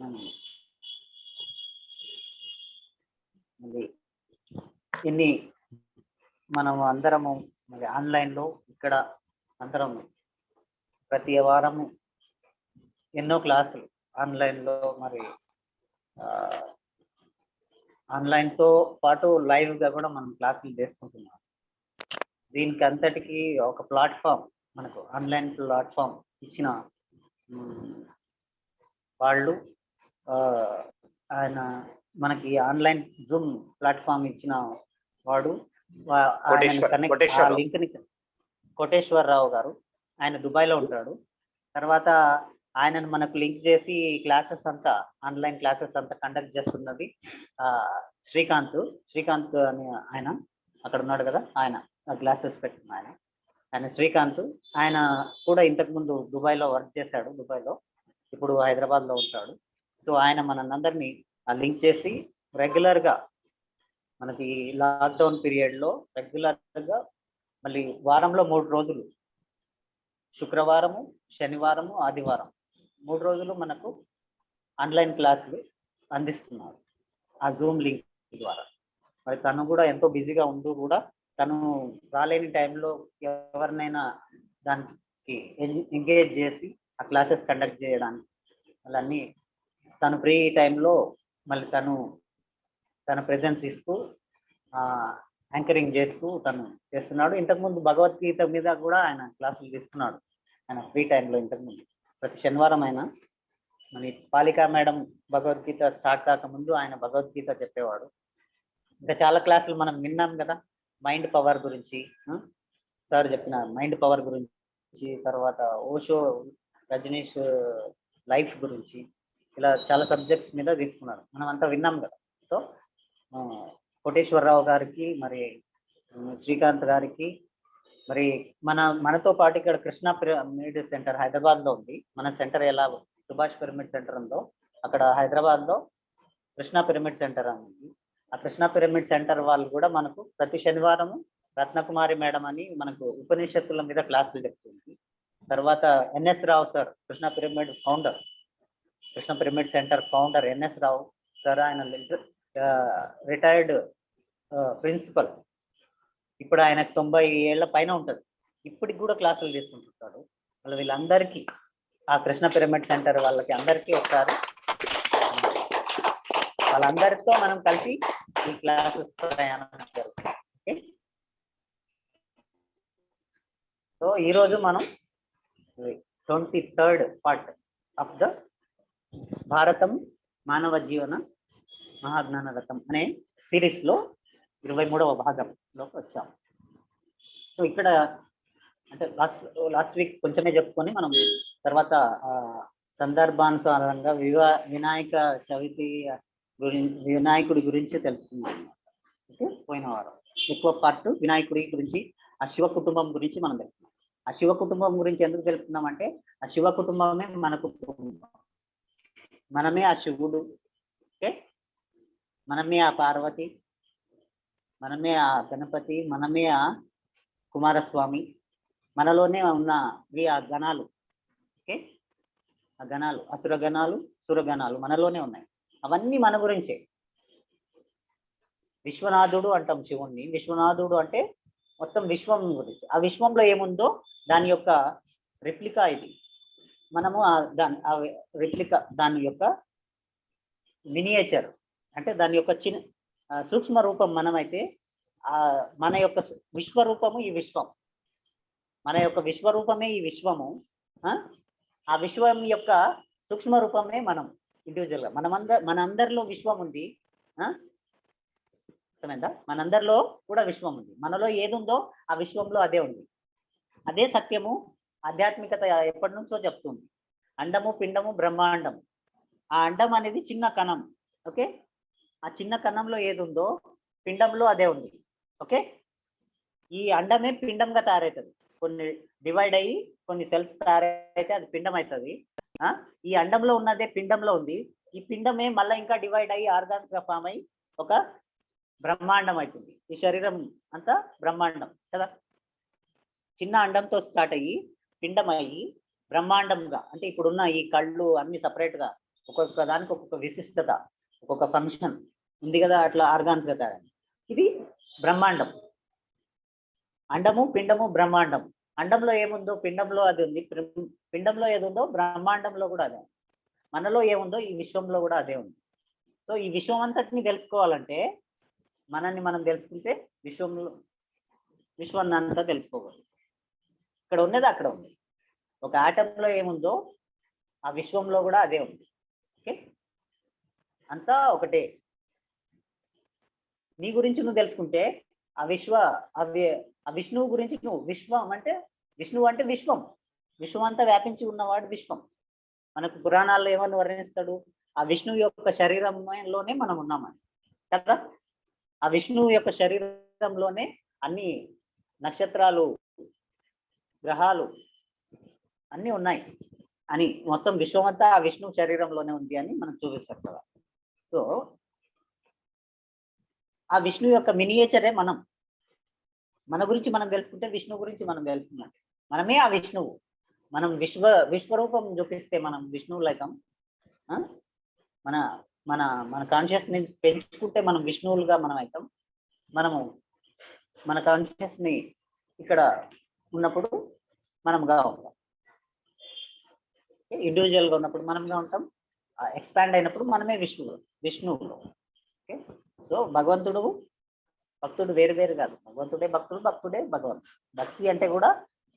మనం మళ్ళీ ఇన్ని మనం అందరము మరి ఆన్లైన్లో ఇక్కడ అందరం ప్రతి వారము ఎన్నో క్లాసులు ఆన్లైన్లో మరి ఆన్లైన్తో పాటు లైవ్గా కూడా మనం క్లాసులు చేసుకుంటున్నాం. దీనికి అంతటికి ఒక ప్లాట్ఫామ్ మనకు ఆన్లైన్ ప్లాట్ఫామ్ ఇచ్చిన వాళ్ళు ఆయన మనకి ఆన్లైన్ జూమ్ ప్లాట్ఫామ్ ఇచ్చిన వాడు లింక్ని కోటేశ్వరరావు గారు, ఆయన దుబాయ్లో ఉంటాడు. తర్వాత ఆయనను మనకు లింక్ చేసి క్లాసెస్ అంతా ఆన్లైన్ క్లాసెస్ అంతా కండక్ట్ చేస్తున్నది శ్రీకాంత్ అని ఆయన అక్కడ ఉన్నాడు కదా, ఆయన క్లాసెస్ పెట్టిన ఆయన శ్రీకాంత్. ఆయన కూడా ఇంతకుముందు దుబాయ్లో వర్క్ చేశాడు, దుబాయ్లో ఇప్పుడు హైదరాబాద్లో ఉంటాడు. సో ఆయన మనందరినీ లింక్ చేసి రెగ్యులర్గా మనకి లాక్డౌన్ పీరియడ్లో రెగ్యులర్గా మళ్ళీ వారంలో 3 రోజులు, శుక్రవారము, శనివారము, ఆదివారం 3 రోజులు మనకు ఆన్లైన్ క్లాసులు అందిస్తున్నారు ఆ జూమ్ లింక్ ద్వారా. మరి తను కూడా ఎంతో బిజీగా ఉంటూ కూడా తను రాలేని టైంలో ఎవరినైనా దానికి ఎంగేజ్ చేసి ఆ క్లాసెస్ కండక్ట్ చేయడానికి అన్నీ తను ఫ్రీ టైంలో మళ్ళీ తన ప్రెజెన్స్ ఇస్తూ యాంకరింగ్ చేస్తూ తను చేస్తున్నాడు. ఇంతకుముందు భగవద్గీత మీద కూడా ఆయన క్లాసులు తీసుకున్నాడు ఆయన ఫ్రీ టైంలో. ఇంతకుముందు ప్రతి శనివారం ఆయన మన పాలికా మేడం భగవద్గీత స్టార్ట్ కాకముందు ఆయన భగవద్గీత చెప్పేవాడు. ఇంకా చాలా క్లాసులు మనం విన్నాం కదా, మైండ్ పవర్ గురించి సార్ చెప్పిన మైండ్ పవర్ గురించి, తర్వాత ఓషో రజనీష్ లైఫ్ గురించి, ఇలా చాలా సబ్జెక్ట్స్ మీద తీసుకున్నారు, మనం అంతా విన్నాం కదా. సో కోటేశ్వరరావు గారికి మరి శ్రీకాంత్ గారికి మరి మనతో పాటు ఇక్కడ కృష్ణ పిరమిడ్ సెంటర్ హైదరాబాద్లో ఉంది. మన సెంటర్ ఎలా సుభాష్ పిరమిడ్ సెంటర్ ఉందో అక్కడ హైదరాబాద్లో కృష్ణ పిరమిడ్ సెంటర్ ఉంది. ఆ కృష్ణ పిరమిడ్ సెంటర్ వాళ్ళు కూడా మనకు ప్రతి శనివారము రత్నకుమారి మేడం అని మనకు ఉపనిషత్తుల మీద క్లాసులు చెప్తుంది. తర్వాత N S Rao sir, Krishna pyramid founder, Krishna pyramid centre founder N S Rao sir, ఆయన రిటైర్డ్ ప్రిన్సిపల్. ఇప్పుడు ఆయనకు 90 ఏళ్ల పైన ఉంటుంది. ఇప్పటికి కూడా క్లాసులు తీసుకుంటుంటాడు. వీళ్ళందరికీ ఆ కృష్ణ పిరమిడ్ సెంటర్ వాళ్ళకి అందరికీ ఒకసారి వాళ్ళందరితో మనం కలిసి ఈ క్లాసెస్ ప్రయాణం జరుగుతుంది. సో ఈరోజు మనం 23rd పార్ట్ ఆఫ్ ద భారతం మానవ జీవన మహాజ్ఞాన రథం అనే సిరీస్లో 23వ భాగంలోకి వచ్చాం. సో ఇక్కడ అంటే లాస్ట్ వీక్ కొంచెమే చెప్పుకొని మనం తర్వాత సందర్భానుసారంగా వినాయక చవితి వినాయకుడి గురించి తెలుసుకున్నాం అన్నమాట. ఓకే, పోయిన వారం ఎక్కువ పార్ట్ వినాయకుడి గురించి, ఆ శివ కుటుంబం గురించి మనం తెలుసుకున్నాం. ఆ శివ కుటుంబం గురించి ఎందుకు తెలుసుకున్నామంటే ఆ శివ కుటుంబమే మనకు కుటుంబం, మనమే ఆ శివుడు, ఓకే, మనమే ఆ పార్వతి, మనమే ఆ గణపతి, మనమే ఆ కుమారస్వామి, మనలోనే ఉన్నవి ఆ గణాలు. ఓకే, ఆ గణాలు అసురగణాలు సురగణాలు మనలోనే ఉన్నాయి. అవన్నీ మన గురించే. విశ్వనాథుడు అంటాం శివుణ్ణి. విశ్వనాథుడు అంటే మొత్తం విశ్వం గురించి. ఆ విశ్వంలో ఏముందో దాని యొక్క రెప్లికా ఇది. మనము రెప్లికా, దాని యొక్క మినియేచర్ అంటే దాని యొక్క సూక్ష్మ రూపం మనమైతే మన యొక్క విశ్వరూపము ఈ విశ్వం, మన యొక్క విశ్వరూపమే ఈ విశ్వము. ఆ విశ్వం యొక్క సూక్ష్మ రూపమే మనం ఇండివిజువల్గా. మనందరిలో విశ్వం ఉంది, అర్థమైందా? మనందరిలో కూడా విశ్వం ఉంది. మనలో ఏది ఉందో ఆ విశ్వంలో అదే ఉంది. అదే సత్యము. ఆధ్యాత్మికత ఎప్పటి నుంచో చెప్తుంది. అండము పిండము బ్రహ్మాండం. ఆ అండం అనేది చిన్న కణం. ఓకే, ఆ చిన్న కణంలో ఏది ఉందో పిండంలో అదే ఉంది. ఓకే, ఈ అండమే పిండంగా తయారవుతుంది. కొన్ని డివైడ్ అయ్యి కొన్ని సెల్స్ తయారైతే అది పిండం అవుతుంది. ఈ అండంలో ఉన్నదే పిండంలో ఉంది. ఈ పిండమే మళ్ళీ ఇంకా డివైడ్ అయ్యి ఆర్గాన్స్ గా ఫామ్ అయ్యి ఒక బ్రహ్మాండం అవుతుంది. ఈ శరీరం అంతా బ్రహ్మాండం కదా. చిన్న అండంతో స్టార్ట్ అయ్యి పిండం అయ్యి బ్రహ్మాండంగా, అంటే ఇప్పుడున్న ఈ కళ్ళు అన్ని సపరేట్గా ఒక్కొక్క దానికి ఒక్కొక్క విశిష్టత, ఒక్కొక్క ఫంక్షన్ ఉంది కదా, అట్లా ఆర్గాన్స్ కదా. ఇది బ్రహ్మాండం. అండము, పిండము, బ్రహ్మాండం. అండంలో ఏముందో పిండంలో అది ఉంది, పిండంలో ఏది ఉందో బ్రహ్మాండంలో కూడా అదే ఉంది, మనలో ఏముందో ఈ విశ్వంలో కూడా అదే ఉంది. సో ఈ విశ్వం అంతటిని తెలుసుకోవాలంటే మనల్ని మనం తెలుసుకుంటే విశ్వాన్ని అంతా తెలుసుకోవాలి. ఇక్కడ ఉన్నది అక్కడ ఉంది. ఒక ఆటంలో ఏముందో ఆ విశ్వంలో కూడా అదే ఉంది. ఓకే, అంతా ఒకటే. నీ గురించి నువ్వు తెలుసుకుంటే ఆ విష్ణువు గురించి నువ్వు, విశ్వం అంటే విష్ణువు అంటే విశ్వం, విశ్వం అంతా వ్యాపించి ఉన్నవాడు విశ్వం. మనకు పురాణాల్లో ఏమని వర్ణిస్తాడు, ఆ విష్ణువు యొక్క శరీరంలోనే మనం ఉన్నామని కదా. ఆ విష్ణువు యొక్క శరీరంలోనే అన్ని నక్షత్రాలు, గ్రహాలు అన్నీ ఉన్నాయి అని, మొత్తం విశ్వం అంతా ఆ విష్ణువు శరీరంలోనే ఉంది అని మనం చూపిస్తారు కదా. సో ఆ విష్ణువు యొక్క మినియేచరే మనం. మన గురించి మనం తెలుసుకుంటే విష్ణువు గురించి మనం తెలుసుకున్నట్టు. మనమే ఆ విష్ణువు. మనం విశ్వరూపం చూపిస్తే మనం విష్ణువు లైకం. మన మన మన కాన్షియస్ ని పెంచుకుంటే మనం విష్ణువులుగా మనం అవుతాం. మనము మన కాన్షియస్ ని ఇక్కడ ఉన్నప్పుడు మనంగా ఉంటాం. ఇండివిజువల్ గా ఉన్నప్పుడు మనంగా ఉంటాం. ఎక్స్పాండ్ అయినప్పుడు మనమే విష్ణువు. ఓకే, సో భగవంతుడు భక్తుడు వేరు వేరు కాదు. భగవంతుడే భక్తుడు, భక్తుడే భగవంతుడు. భక్తి అంటే కూడా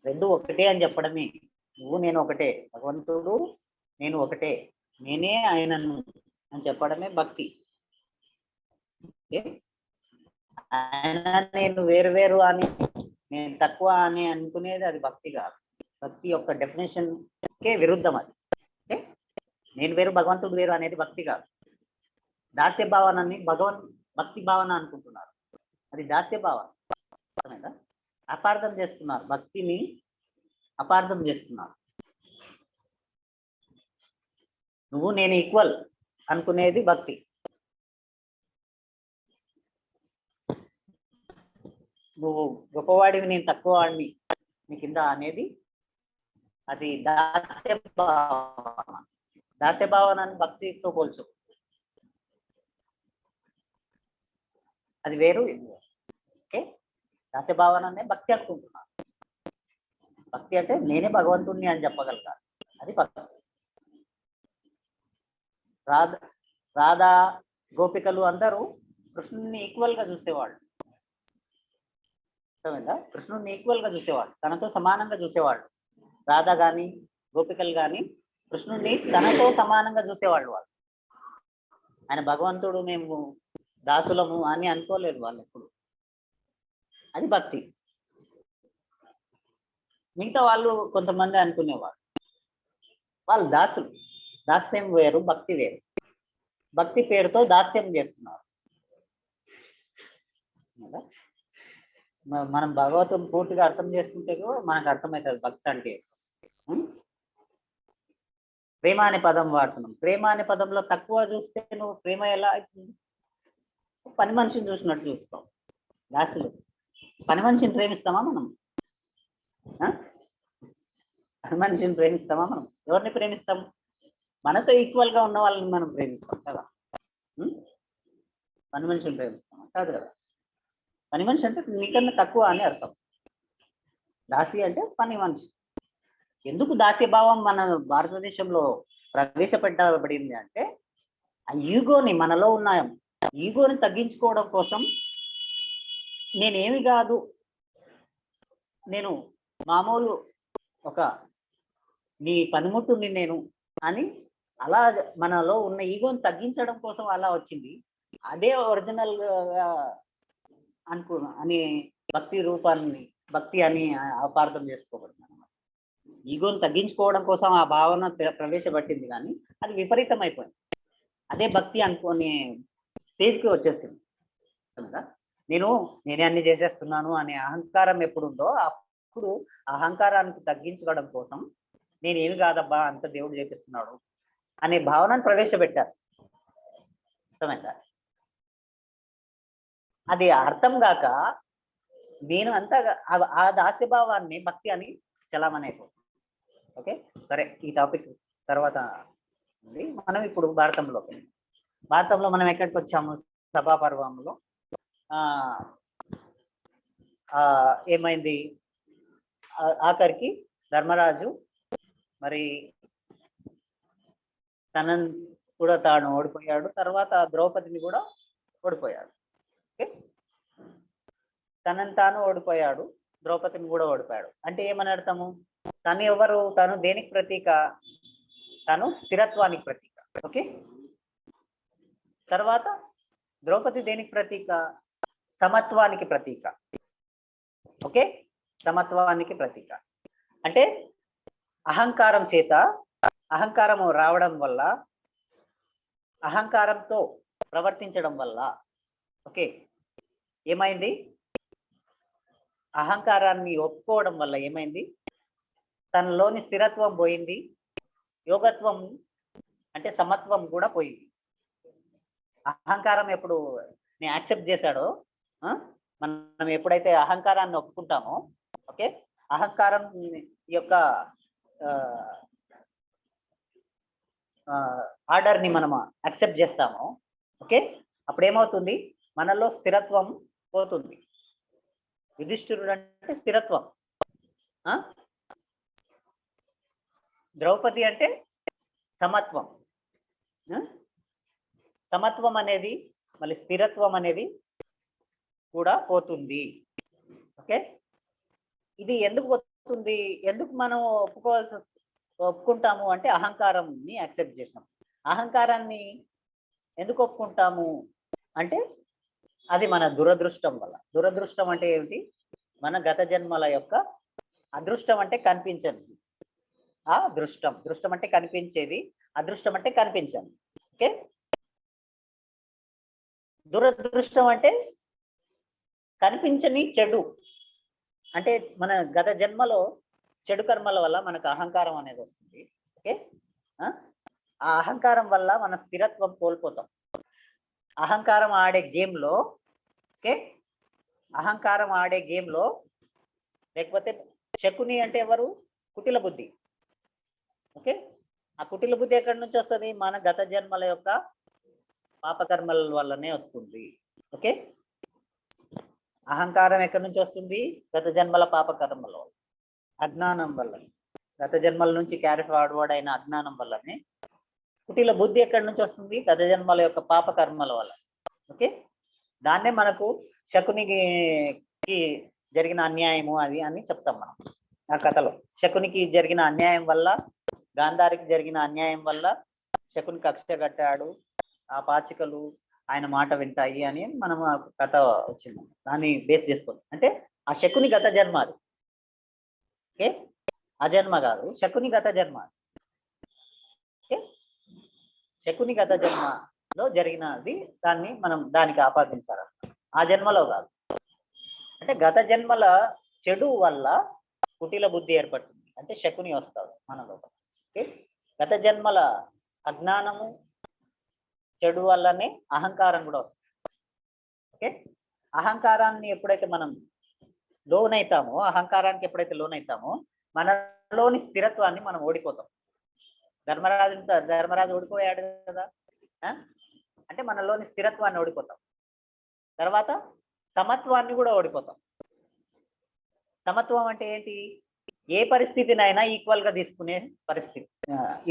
రెండు ఒకటే అని చెప్పడమే. నువ్వు నేను ఒకటే, భగవంతుడు నేను ఒకటే, నేనే ఆయనను అని చెప్పడమే భక్తి. ఆయన నేను వేరు వేరు అని, నేను తక్కువ అని అనుకునేది అది భక్తి కాదు. భక్తి యొక్క డెఫినేషన్కే విరుద్ధం అది. ఓకే, నేను వేరు భగవంతుడు వేరు అనేది భక్తి కాదు. దాస్య భావనని భక్తి భావన అనుకుంటున్నారు, అది దాస్య భావన. అపార్థం చేస్తున్నారు, భక్తిని అపార్థం చేస్తున్నారు. నువ్వు నేను ఈక్వల్ అనుకునేది భక్తి. నువ్వు గొప్పవాడివి నేను తక్కువ వాడిని నీ కింద అనేది అది దాస్య భావన. దాస్య భావనని భక్తితో పోల్చు, అది వేరు. ఓకే, దాస్య భావననే భక్తి అనుకుంటున్నాను. భక్తి అంటే నేనే భగవంతుణ్ణి అని చెప్పగలగాలి, అది భక్తి. రాధా గోపికలు అందరూ కృష్ణుని ఈక్వల్ గా చూసేవాళ్ళు. అర్థమైందా? కృష్ణుడిని ఈక్వల్ గా చూసేవాళ్ళు, తనతో సమానంగా చూసేవాళ్ళు. రాధా గాని గోపికలు గాని కృష్ణుడిని తనతో సమానంగా చూసేవాళ్ళు. వాళ్ళు ఆయన భగవంతుడు, మేము దాసులము అని అనుకోలేదు వాళ్ళు ఎప్పుడు. అది భక్తి. మిగతా వాళ్ళు కొంతమంది అనుకునేవాళ్ళు వాళ్ళు దాసులు. దాస్యం వేరు, భక్తి వేరు. భక్తి పేరుతో దాస్యం చేస్తున్నారు. మనం భగవతం పూర్తిగా అర్థం చేసుకుంటే మనకు అర్థమవుతుంది భక్తి అంటే. ప్రేమ అనే పదం వాడుతున్నాం. ప్రేమ అనే పదంలో తక్కువ చూస్తే నువ్వు ప్రేమ ఎలా అవుతుంది? పని మనిషిని చూసినట్టు చూస్తాం. దాసులు పని మనిషిని ప్రేమిస్తామా మనం? పని మనిషిని ప్రేమిస్తామా మనం? ఎవరిని ప్రేమిస్తాం? మనతో ఈక్వల్ గా ఉన్న వాళ్ళని మనం ప్రేమిస్తాం కదా. పని మనిషిని ప్రేమిస్తామా? కాదు కదా. పని మనిషి అంటే నీకన్నా తక్కువ అని అర్థం. దాసి అంటే పని మనిషి. ఎందుకు దాస్యభావం మన భారతదేశంలో ప్రవేశపెట్టబడింది అంటే ఆ ఈగోని, మనలో ఉన్న ఈగోని తగ్గించుకోవడం కోసం నేనేమి కాదు, నేను మామూలు ఒక నీ పనిముట్టుని నేను అని, అలా మనలో ఉన్న ఈగోని తగ్గించడం కోసం అలా వచ్చింది. అదే ఒరిజినల్ అని భక్తి రూపాన్ని భక్తి అని అపార్థం చేసుకోబడింది అన్నమాట. ఈగోని తగ్గించుకోవడం కోసం ఆ భావన ప్రవేశపెట్టింది, కానీ అది విపరీతం అయిపోయింది. అదే భక్తి అనుకునే స్టేజ్కి వచ్చేసింది కదా. నేనే అన్ని చేసేస్తున్నాను అనే అహంకారం ఎప్పుడుందో అప్పుడు అహంకారానికి తగ్గించుకోవడం కోసం నేనేమి కాదబ్బా అంత దేవుడు చేపిస్తున్నాడు అనే భావనను ప్రవేశపెట్టారు. అర్థమైందా? అది అర్థం కాక నేను అంతా ఆ దాస్యభావాన్ని భక్తి అని చలామణి అయిపోతుంది. ఓకే, సరే, ఈ టాపిక్ తర్వాత మనం ఇప్పుడు భారతంలో మనం ఎక్కడికి వచ్చాము? సభాపర్వంలో ఏమైంది? ఆఖరికి ధర్మరాజు మరి తనని కూడా తాను ఓడిపోయాడు, తర్వాత ద్రౌపదిని కూడా ఓడిపోయాడు. ఓకే, తనని తాను ఓడిపోయాడు, ద్రౌపదిని కూడా ఓడిపోయాడు. అంటే ఏమని అర్థము? తను ఎవరు? తను దేనికి ప్రతీక? తను స్థిరత్వానికి ప్రతీక. ఓకే, తర్వాత ద్రౌపది దేనికి ప్రతీక? సమత్వానికి ప్రతీక. ఓకే, సమత్వానికి ప్రతీక. అంటే అహంకారం చేత, అహంకారము రావడం వల్ల, అహంకారంతో ప్రవర్తించడం వల్ల ఓకే ఏమైంది? అహంకారాన్ని ఒప్పుకోవడం వల్ల ఏమైంది? తనలోని స్థిరత్వం పోయింది, యోగత్వం అంటే సమత్వం కూడా పోయింది. అహంకారం ఎప్పుడు నేను యాక్సెప్ట్ చేశాడో, మనం ఎప్పుడైతే అహంకారాన్ని ఒప్పుకుంటామో, ఓకే, అహంకారం యొక్క ఆర్డర్ని మనం యాక్సెప్ట్ చేస్తామో, ఓకే, అప్పుడు ఏమవుతుంది? మనలో స్థిరత్వం పోతుంది. యుధిష్ఠిరుడు అంటే స్థిరత్వం, ద్రౌపది అంటే సమత్వం. సమత్వం అనేది మళ్ళీ స్థిరత్వం అనేది కూడా పోతుంది. ఓకే, ఇది ఎందుకు పోతుంది? ఎందుకు మనం ఒప్పుకుంటాము అంటే అహంకారంని యాక్సెప్ట్ చేసినాం. అహంకారాన్ని ఎందుకు ఒప్పుకుంటాము అంటే అది మన దురదృష్టం వల్ల. దురదృష్టం అంటే ఏమిటి? మన గత జన్మల యొక్క అదృష్టం అంటే కనిపించదు. ఆ దృష్టం, దృష్టం అంటే కనిపించేది, అదృష్టం అంటే కనిపించదు. ఓకే, దురదృష్టం అంటే కనిపించని చెడు. అంటే మన గత జన్మలో చెడు కర్మల వల్ల మనకు అహంకారం అనేది వస్తుంది. ఓకే, ఆ అహంకారం వల్ల మన స్థిరత్వం కోల్పోతాం. అహంకారం ఆడే గేమ్లో, ఓకే, అహంకారం ఆడే గేమ్లో, లేకపోతే శకుని అంటే ఎవరు? కుటిల బుద్ధి. ఓకే, ఆ కుటిల బుద్ధి ఎక్కడి నుంచి వస్తుంది? మన గత జన్మల యొక్క పాపకర్మల వల్లనే వస్తుంది. ఓకే, అహంకారం ఎక్కడి నుంచి వస్తుంది? గత జన్మల పాపకర్మల వల్ల, అజ్ఞానం వల్ల, గత జన్మల నుంచి క్యారీ ఫార్వర్డ్ అయిన అజ్ఞానం వల్లనే. కుటిల బుద్ధి ఎక్కడి నుంచి వస్తుంది? గత జన్మల యొక్క పాపకర్మల వల్ల. ఓకే, దాన్నే మనకు శకునికి జరిగిన అన్యాయము అది అని చెప్తాం మనం ఆ కథలో. శకునికి జరిగిన అన్యాయం వల్ల, గాంధారికి జరిగిన అన్యాయం వల్ల శకుని కక్ష కట్టాడు, ఆ పాచికలు ఆయన మాట వింటాయి అని మనం ఆ కథ వచ్చింది. దాన్ని బేస్ చేసుకొని అంటే ఆ శకుని గత జన్మ అది. ఓకే, ఆ జన్మ కాదు, శకుని గత జన్మ. ఓకే, శకుని గత జన్మలో జరిగినది, దాన్ని మనం దానికి ఆపాదించాలి. ఆ జన్మలో కాదు. అంటే గత జన్మల చెడు వల్ల కుటిల బుద్ధి ఏర్పడుతుంది, అంటే శకుని వస్తాడు మనలో. ఓకే, గత జన్మల అజ్ఞానము చెడు వల్లనే అహంకారం కూడా వస్తుంది. ఓకే, అహంకారాన్ని ఎప్పుడైతే మనం లోనైతామో, అహంకారానికి ఎప్పుడైతే లోనైతామో మనలోని స్థిరత్వాన్ని మనం ఓడిపోతాం. ధర్మరాజు ఓడిపోయాడు కదా, అంటే మనలోని స్థిరత్వాన్ని ఓడిపోతాం. తర్వాత సమత్వాన్ని కూడా ఓడిపోతాం. సమత్వం అంటే ఏంటి? ఏ పరిస్థితినైనా ఈక్వల్ గా తీసుకునే పరిస్థితి,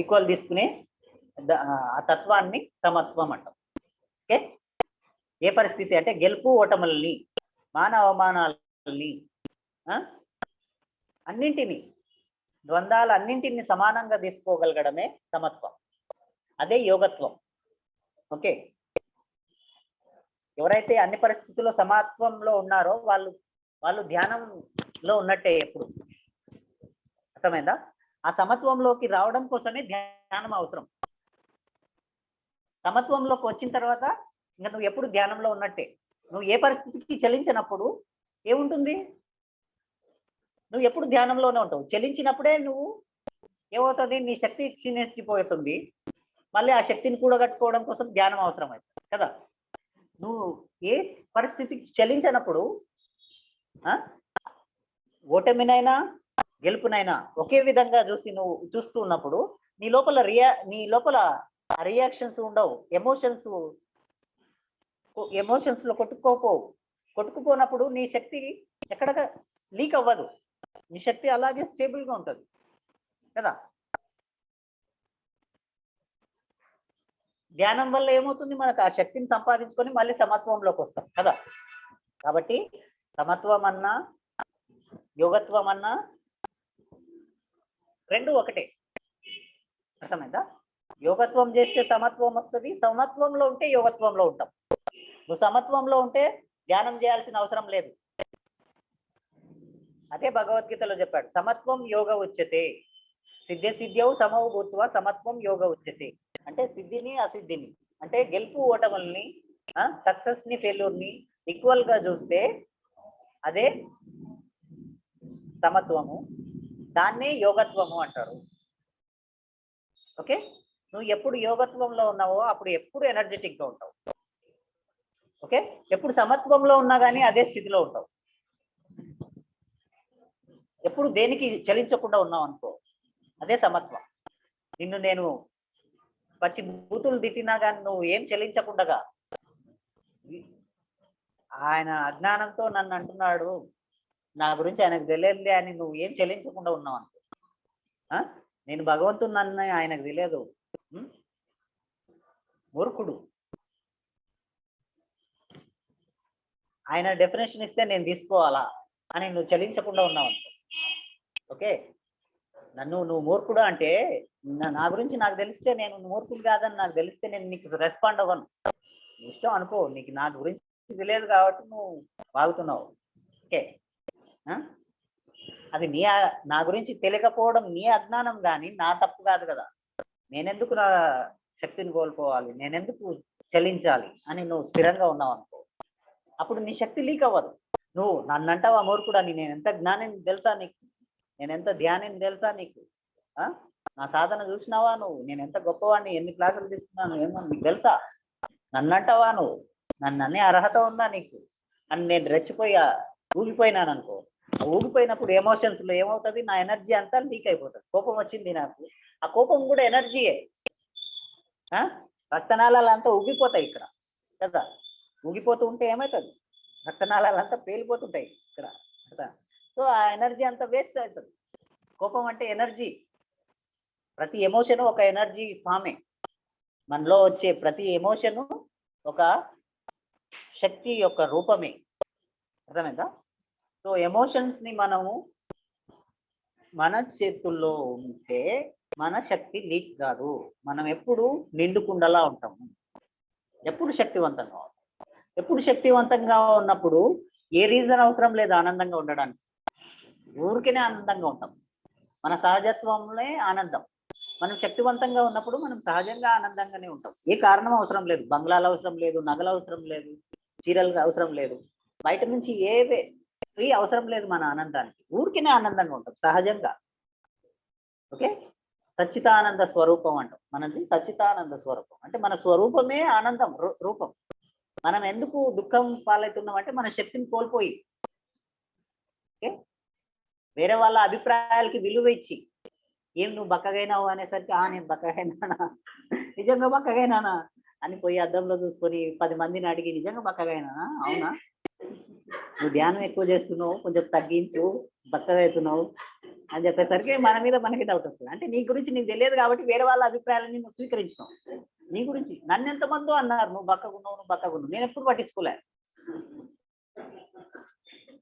ఈక్వల్ తీసుకునే ఆ తత్వాన్ని సమత్వం అంటాం. ఓకే, ఏ పరిస్థితి అంటే గెలుపు ఓటముల్ని, మాన అవమానాలని, అన్నింటినీ, ద్వంద్వాలు అన్నింటినీ సమానంగా తీసుకోగలగడమే సమత్వం. అదే యోగత్వం. ఓకే, ఎవరైతే అన్ని పరిస్థితుల్లో సమత్వంలో ఉన్నారో వాళ్ళు ధ్యానంలో ఉన్నట్టే ఎప్పుడు. అర్థమైందా? ఆ సమత్వంలోకి రావడం కోసమే ధ్యానం అవసరం. సమత్వంలోకి వచ్చిన తర్వాత ఇంకా నువ్వు ఎప్పుడు ధ్యానంలో ఉన్నట్టే. నువ్వు ఏ పరిస్థితికి చలించినప్పుడు ఏముంటుంది? నువ్వు ఎప్పుడు ధ్యానంలోనే ఉంటావు. చలించినప్పుడే నువ్వు ఏమవుతుంది? నీ శక్తి క్షీణించిపోతుంది. మళ్ళీ ఆ శక్తిని కూడగట్టుకోవడం కోసం ధ్యానం అవసరం అవుతుంది కదా. నువ్వు ఏ పరిస్థితికి చలించినప్పుడు ఓటమినైనా గెలుపునైనా ఒకే విధంగా చూస్తూ ఉన్నప్పుడు నీ లోపల రియాక్షన్స్ ఉండవు, ఎమోషన్స్ లో కొట్టుకుపోనప్పుడు నీ శక్తి ఎక్కడ లీక్ అవ్వదు, నీ శక్తి అలాగే స్టేబుల్ గా ఉంటుంది కదా. ధ్యానం వల్ల ఏమవుతుంది, మనకు ఆ శక్తిని సంపాదించుకొని మళ్ళీ సమత్వంలోకి వస్తాం కదా. కాబట్టి సమత్వం అన్నా యోగత్వం అన్నా రెండు ఒకటే, అర్థమైందా. యోగత్వం చేస్తే సమత్వం వస్తుంది, సమత్వంలో ఉంటే యోగత్వంలో ఉంటాం. నువ్వు సమత్వంలో ఉంటే ధ్యానం చేయాల్సిన అవసరం లేదు. అదే భగవద్గీతలో చెప్పాడు, సమత్వం యోగ ఉచ్యతే, సిద్ధ్యౌ సమౌ భూత్వా సమత్వం యోగ ఉచ్యతే. అంటే సిద్ధిని అసిద్ధిని, అంటే గెలుపు ఓటముల్ని, సక్సెస్ ని ఫెయిల్యూర్ ని ఈక్వల్ గా చూస్తే అదే సమత్వము, దాన్నే యోగత్వము అంటారు. ఓకే, నువ్వు ఎప్పుడు యోగత్వంలో ఉన్నావో అప్పుడు ఎప్పుడు ఎనర్జెటిక్ గా ఉంటావు. ఓకే, ఎప్పుడు సమత్వంలో ఉన్నా కానీ అదే స్థితిలో ఉంటావు. ఎప్పుడు దేనికి చలించకుండా ఉన్నావు అనుకో, అదే సమత్వం. నిన్ను నేను పచ్చి బూతులు తిట్టినా కానీ నువ్వు ఏం చలించకుండగా, ఆయన అజ్ఞానంతో నన్ను అంటున్నాడు, నా గురించి ఆయనకు తెలియదులే అని నువ్వు ఏం చెల్లించకుండా ఉన్నావు అనుకో, నేను భగవంతుడు నన్ను ఆయనకు తెలియదు, మూర్ఖుడు, ఆయన డెఫినేషన్ ఇస్తే నేను తీసుకోవాలా అని నువ్వు చలించకుండా ఉన్నావు అనుకో. ఓకే, నువ్వు మూర్ఖుడు అంటే నా గురించి నాకు తెలిస్తే, నేను మూర్ఖుడు కాదని నాకు తెలిస్తే నేను నీకు రెస్పాండ్ అవ్వను. ఇష్టం అనుకో, నీకు నా గురించి తెలియదు కాబట్టి నువ్వు బాగుతున్నావు. ఓకే, అది నా గురించి తెలియకపోవడం నీ అజ్ఞానం కానీ నా తప్పు కాదు కదా. నేనెందుకు నా శక్తిని కోల్పోవాలి, నేనెందుకు చలించాలి అని నువ్వు స్థిరంగా ఉన్నావు అనుకో, అప్పుడు నీ శక్తి లీక్ అవ్వదు. నువ్వు నన్ను అంటావా మూర్ఖుడు అని, నేను ఎంత జ్ఞానం తెలుసా నీకు, నేను ఎంత ధ్యానం తెలుసా నీకు, నా సాధన చూసినావా నువ్వు, నేను ఎంత గొప్పవాడిని, ఎన్ని క్లాసులు తీసుకున్నాను ఏమో నీకు తెలుసా, నన్ను అంటావా నువ్వు, నన్ను అనే అర్హత ఉందా నీకు అని నేను రెచ్చిపోయి ఊగిపోయినాను అనుకో. ఊగిపోయినప్పుడు ఎమోషన్స్ లో ఏమవుతుంది, నా ఎనర్జీ అంతా లీక్ అయిపోతుంది. కోపం వచ్చింది నాకు, ఆ కోపం కూడా ఎనర్జీయే, రక్తనాళాలంతా ఉబ్బిపోతాయి ఇక్కడ కదా. ఊగిపోతూ ఉంటే ఏమవుతుంది, రక్తనాళాలంతా పేలిపోతుంటాయి ఇక్కడ కదా. సో ఆ ఎనర్జీ అంతా వేస్ట్ అవుతుంది. కోపం అంటే ఎనర్జీ, ప్రతి ఎమోషను ఒక ఎనర్జీ ఫామే. మనలో వచ్చే ప్రతి ఎమోషను ఒక శక్తి యొక్క రూపమే, అర్థమైందా. సో ఎమోషన్స్ ని మనము మన చేతుల్లో ఉంటే మన శక్తి లీక్ కాదు, మనం ఎప్పుడు నిండుకుండలా ఉంటాము, ఎప్పుడు శక్తివంతంగా ఉంటాం. ఎప్పుడు శక్తివంతంగా ఉన్నప్పుడు ఏ రీజన్ అవసరం లేదు ఆనందంగా ఉండడానికి, ఊరికేనే ఆనందంగా ఉంటాం. మన సహజత్వంలో ఆనందం. మనం శక్తివంతంగా ఉన్నప్పుడు మనం సహజంగా ఆనందంగానే ఉంటాం. ఏ కారణం అవసరం లేదు, బంగ్లాలు అవసరం లేదు, నగలు అవసరం లేదు, చీరలు అవసరం లేదు, బయట నుంచి ఫ్రీ అవసరం లేదు మన ఆనందానికి. ఊరికేనే ఆనందంగా ఉంటాం సహజంగా. ఓకే, సచ్చితానంద స్వరూపం అంటాం. మనది సచ్చితానంద స్వరూపం అంటే మన స్వరూపమే ఆనందం రూపం. మనం ఎందుకు దుఃఖం పాలవుతున్నాం అంటే మన శక్తిని కోల్పోయి, ఓకే, వేరే వాళ్ళ అభిప్రాయాలకి విలువ ఇచ్చి, ఏం నువ్వు బక్కగైనావు అనేసరికి నేను బక్కగైనానా, నిజంగా బక్కగైనానా అని పోయి అద్దంలో చూసుకొని 10 మందిని అడిగి నిజంగా బక్కగైనానా, అవునా, నువ్వు ధ్యానం ఎక్కువ చేస్తున్నావు, కొంచెం తగ్గించు, బక్కగా అవుతున్నావు అని చెప్పేసరికి మన మీద మనకి డౌట్ వస్తుంది. అంటే నీ గురించి నీకు తెలియదు కాబట్టి వేరే వాళ్ళ అభిప్రాయాలని నువ్వు స్వీకరించున్నావు. నీ గురించి నన్ను ఎంతమందో అన్నారు, నువ్వు బక్కగున్నావు, నేను ఎప్పుడు పట్టించుకోలే.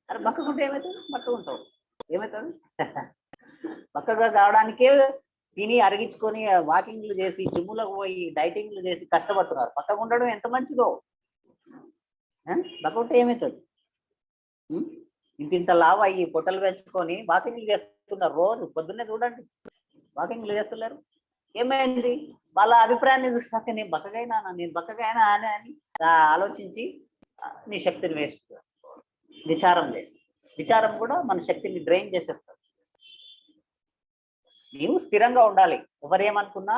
అరే బక్కగుంటే ఏమవుతుంది, బక్కగుంటావు ఏమవుతుంది, బక్కగా కావడానికే తిని అరిగించుకొని వాకింగ్లు చేసి జిమ్ములకు పోయి డైటింగ్లు చేసి కష్టపడుతున్నారు. బక్కగా ఉండడం ఎంత మంచిదో, బక్కగుంటే ఏమవుతుంది, ఇంత లావు అయ్యి పొట్టలు పెంచుకొని వాకింగ్లు చేస్తున్నారు. రోజు పొద్దున్నే చూడండి వాకింగ్లు చేస్తున్నారు. ఏమైంది, వాళ్ళ అభిప్రాయాన్ని చూస్తాక నేను బక్కగైనా అని ఆలోచించి నీ శక్తిని వేస్ట్ చేసుకోవాలి. విచారం కూడా మన శక్తిని డ్రైన్ చేసేస్తుంది. నీవు స్థిరంగా ఉండాలి. ఎవరేమనుకున్నా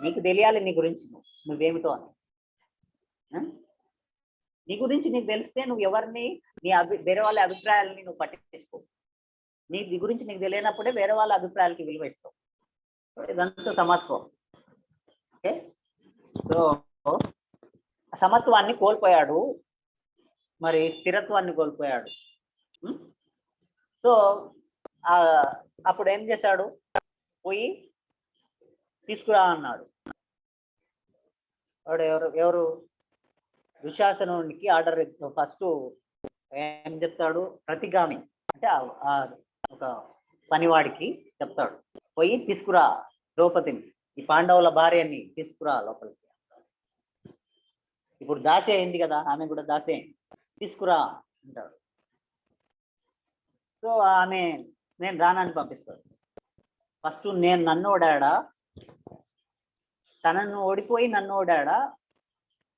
నీకు తెలియాలి నీ గురించి నువ్వేమిటో అని. నీ గురించి నీకు తెలిస్తే నువ్వు ఎవరిని వేరే వాళ్ళ అభిప్రాయాలని నువ్వు పట్టించుకో. నీ గురించి నీకు తెలియనప్పుడే వేరే వాళ్ళ అభిప్రాయాలకి విలువ ఇస్తావు. ఇదంతా సమత్వం. ఓకే, సో సమత్వాన్ని కోల్పోయాడు, మరి స్థిరత్వాన్ని కోల్పోయాడు. సో అప్పుడు ఏం చేశాడు, పోయి తీసుకురా అన్నాడు. వాడు ఎవరు దుశ్శాసనునికి ఆర్డర్ ఫస్ట్ ఏం చెప్తాడు, ప్రతిగామి అంటే ఒక పనివాడికి చెప్తాడు, పోయి తీసుకురా ద్రౌపదిని, ఈ పాండవుల భార్యని తీసుకురా లోపలికి. ఇప్పుడు దాసి అయింది కదా, ఆమె కూడా దాసి అయింది, తీసుకురా అంటాడు. సో ఆమె నేను రానని పంపిస్తాడు. ఫస్ట్ నన్ను ఓడాడా, తనను ఓడిపోయి నన్ను ఓడాడా,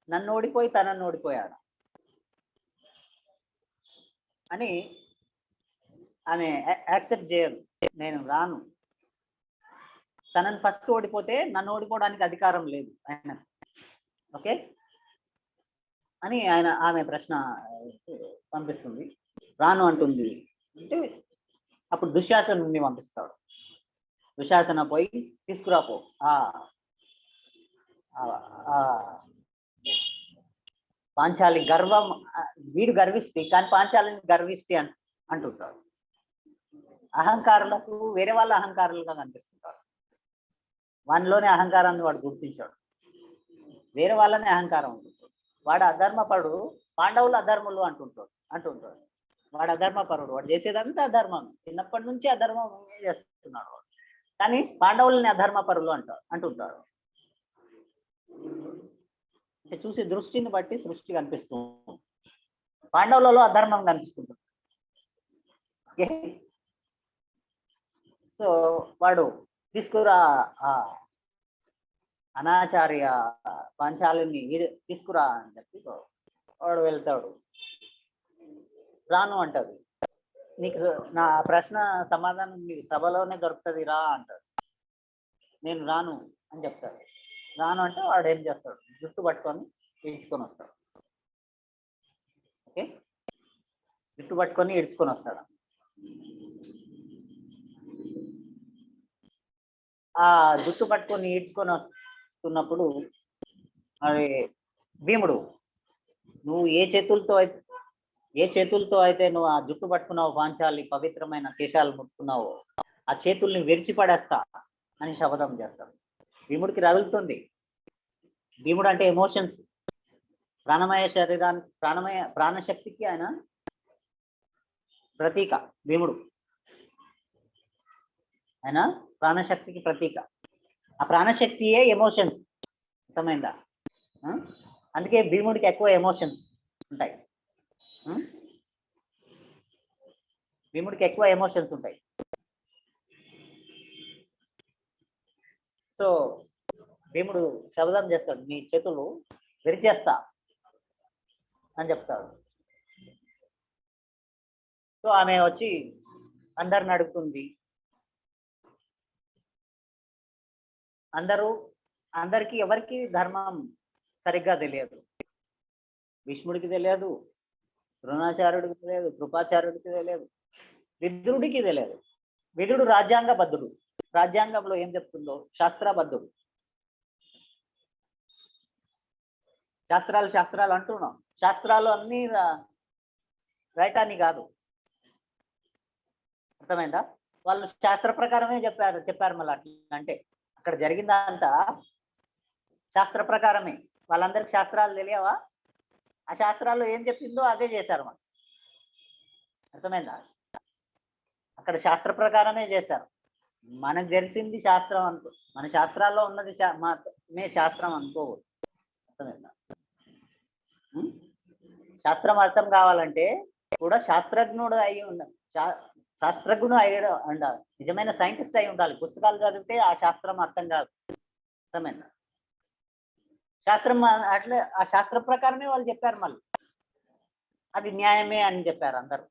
నన్ను ఓడిపోయి తనను ఓడిపోయాడా అని ఆమె యాక్సెప్ట్ చేయదు. నేను రాను, తనని ఫస్ట్ ఓడిపోతే నన్ను ఓడిపోవడానికి అధికారం లేదు ఆయన. ఓకే అని ఆమె ప్రశ్న పంపిస్తుంది. రాను అంటుంది అంటే అప్పుడు దుశ్శాసనుని పంపిస్తాడు. దుశ్శాసన పోయి తీసుకురాపో, పాంచాలి గర్వం, వీడు గర్విష్టి కానీ పాంచాలిని గర్విష్టి అంటుంటాడు. అహంకారులకు వేరే వాళ్ళ అహంకారులుగా కనిపిస్తుంటారు. వానిలోనే అహంకారాన్ని వాడు గుర్తించాడు, వేరే వాళ్ళనే అహంకారం ఉంటుంటాడు. వాడు అధర్మపడు, పాండవులు అధర్ములు అంటుంటాడు. వాడు అధర్మపరుడు, వాడు చేసేదంతా అధర్మం, చిన్నప్పటి నుంచి అధర్మం చేస్తున్నాడు వాడు. కానీ పాండవులని అధర్మపరులు అంటుంటాడు. అంటే చూసే దృష్టిని బట్టి సృష్టి కనిపిస్తుంది. పాండవులలో అధర్మం కనిపిస్తుంది. ఓకే, సో వాడు తీసుకురా అనాచార్య పాంచాలిని తీసుకురా అని చెప్పి వాడు వెళ్తాడు. రాను అంటది. నీకు నా ప్రశ్న సమాధానం నీకు సభలోనే దొరుకుతుంది, రా అంటాడు. నేను రాను అని చెప్తాడు. రాను అంటే వాడు ఏం చేస్తాడు, జుట్టు పట్టుకొని ఈడ్చుకొని వస్తాడు. ఓకే, జుట్టు పట్టుకొని ఈడ్చుకొని వస్తాడు. ఆ జుట్టు పట్టుకొని ఈడ్చుకొని వస్తున్నప్పుడు మరి భీముడు, నువ్వు ఏ చేతులతో అయితే నువ్వు ఆ జుట్టు పట్టుకున్నావు, పాంచాలి పవిత్రమైన కేశాలు ముట్టుకున్నావు, ఆ చేతుల్ని విరిచిపడేస్తా అని శపథం చేస్తాడు. భీముడికి రగులుతుంది. భీముడు అంటే ఎమోషన్స్, ప్రాణమయ శరీరానికి, ప్రాణశక్తికి ఆయన ప్రతీక భీముడు. ఆయన ప్రాణశక్తికి ప్రతీక. ఆ ప్రాణశక్తియే ఎమోషన్స్, అర్థమైందా? అందుకే భీముడికి ఎక్కువ ఎమోషన్స్ ఉంటాయి. భీముడికి ఎక్కువ ఎమోషన్స్ ఉంటాయి. సో భీముడు శబ్దం చేస్తాడు, నీ చేతులు విరిచేస్తా అని చెప్తాడు. సో ఆమె వచ్చి అందరిని అడుగుతుంది. అందరికీ ఎవరికి ధర్మం సరిగ్గా తెలియదు. భీష్ముడికి తెలియదు, ద్రోణాచార్యుడికి తెలియదు, కృపాచార్యుడికి తెలియదు, విదురుడికి తెలియదు. విదురుడు రాజ్యాంగబద్ధుడు, రాజ్యాంగంలో ఏం చెప్తుందో శాస్త్రబద్ధుడు. శాస్త్రాలు అంటున్నాం, శాస్త్రాలు అన్ని రైట్ అని కాదు, అర్థమైందా? వాళ్ళు శాస్త్ర ప్రకారమే చెప్పారు మళ్ళీ అట్లా. అంటే అక్కడ జరిగిందంతా శాస్త్ర ప్రకారమే. వాళ్ళందరికి శాస్త్రాలు తెలియవా? ఆ శాస్త్రాల్లో ఏం చెప్పిందో అదే చేశారు మనం, అర్థమైందా? అక్కడ శాస్త్ర ప్రకారమే చేశారు. మనకు తెలిసింది శాస్త్రం అనుకో, మన శాస్త్రాల్లో ఉన్నది మే శాస్త్రం అనుకోకూడదు, అర్థమైందా? శాస్త్రం అర్థం కావాలంటే కూడా శాస్త్రజ్ఞుడు అయి ఉండాలి, నిజమైన సైంటిస్ట్ అయి ఉండాలి. పుస్తకాలు చదివితే ఆ శాస్త్రం అర్థం కాదు, అర్థమైందా? శాస్త్రం అట్లే ఆ శాస్త్ర ప్రకారమే వాళ్ళు చెప్పారు, మళ్ళీ అది న్యాయమే అని చెప్పారు. అందరూ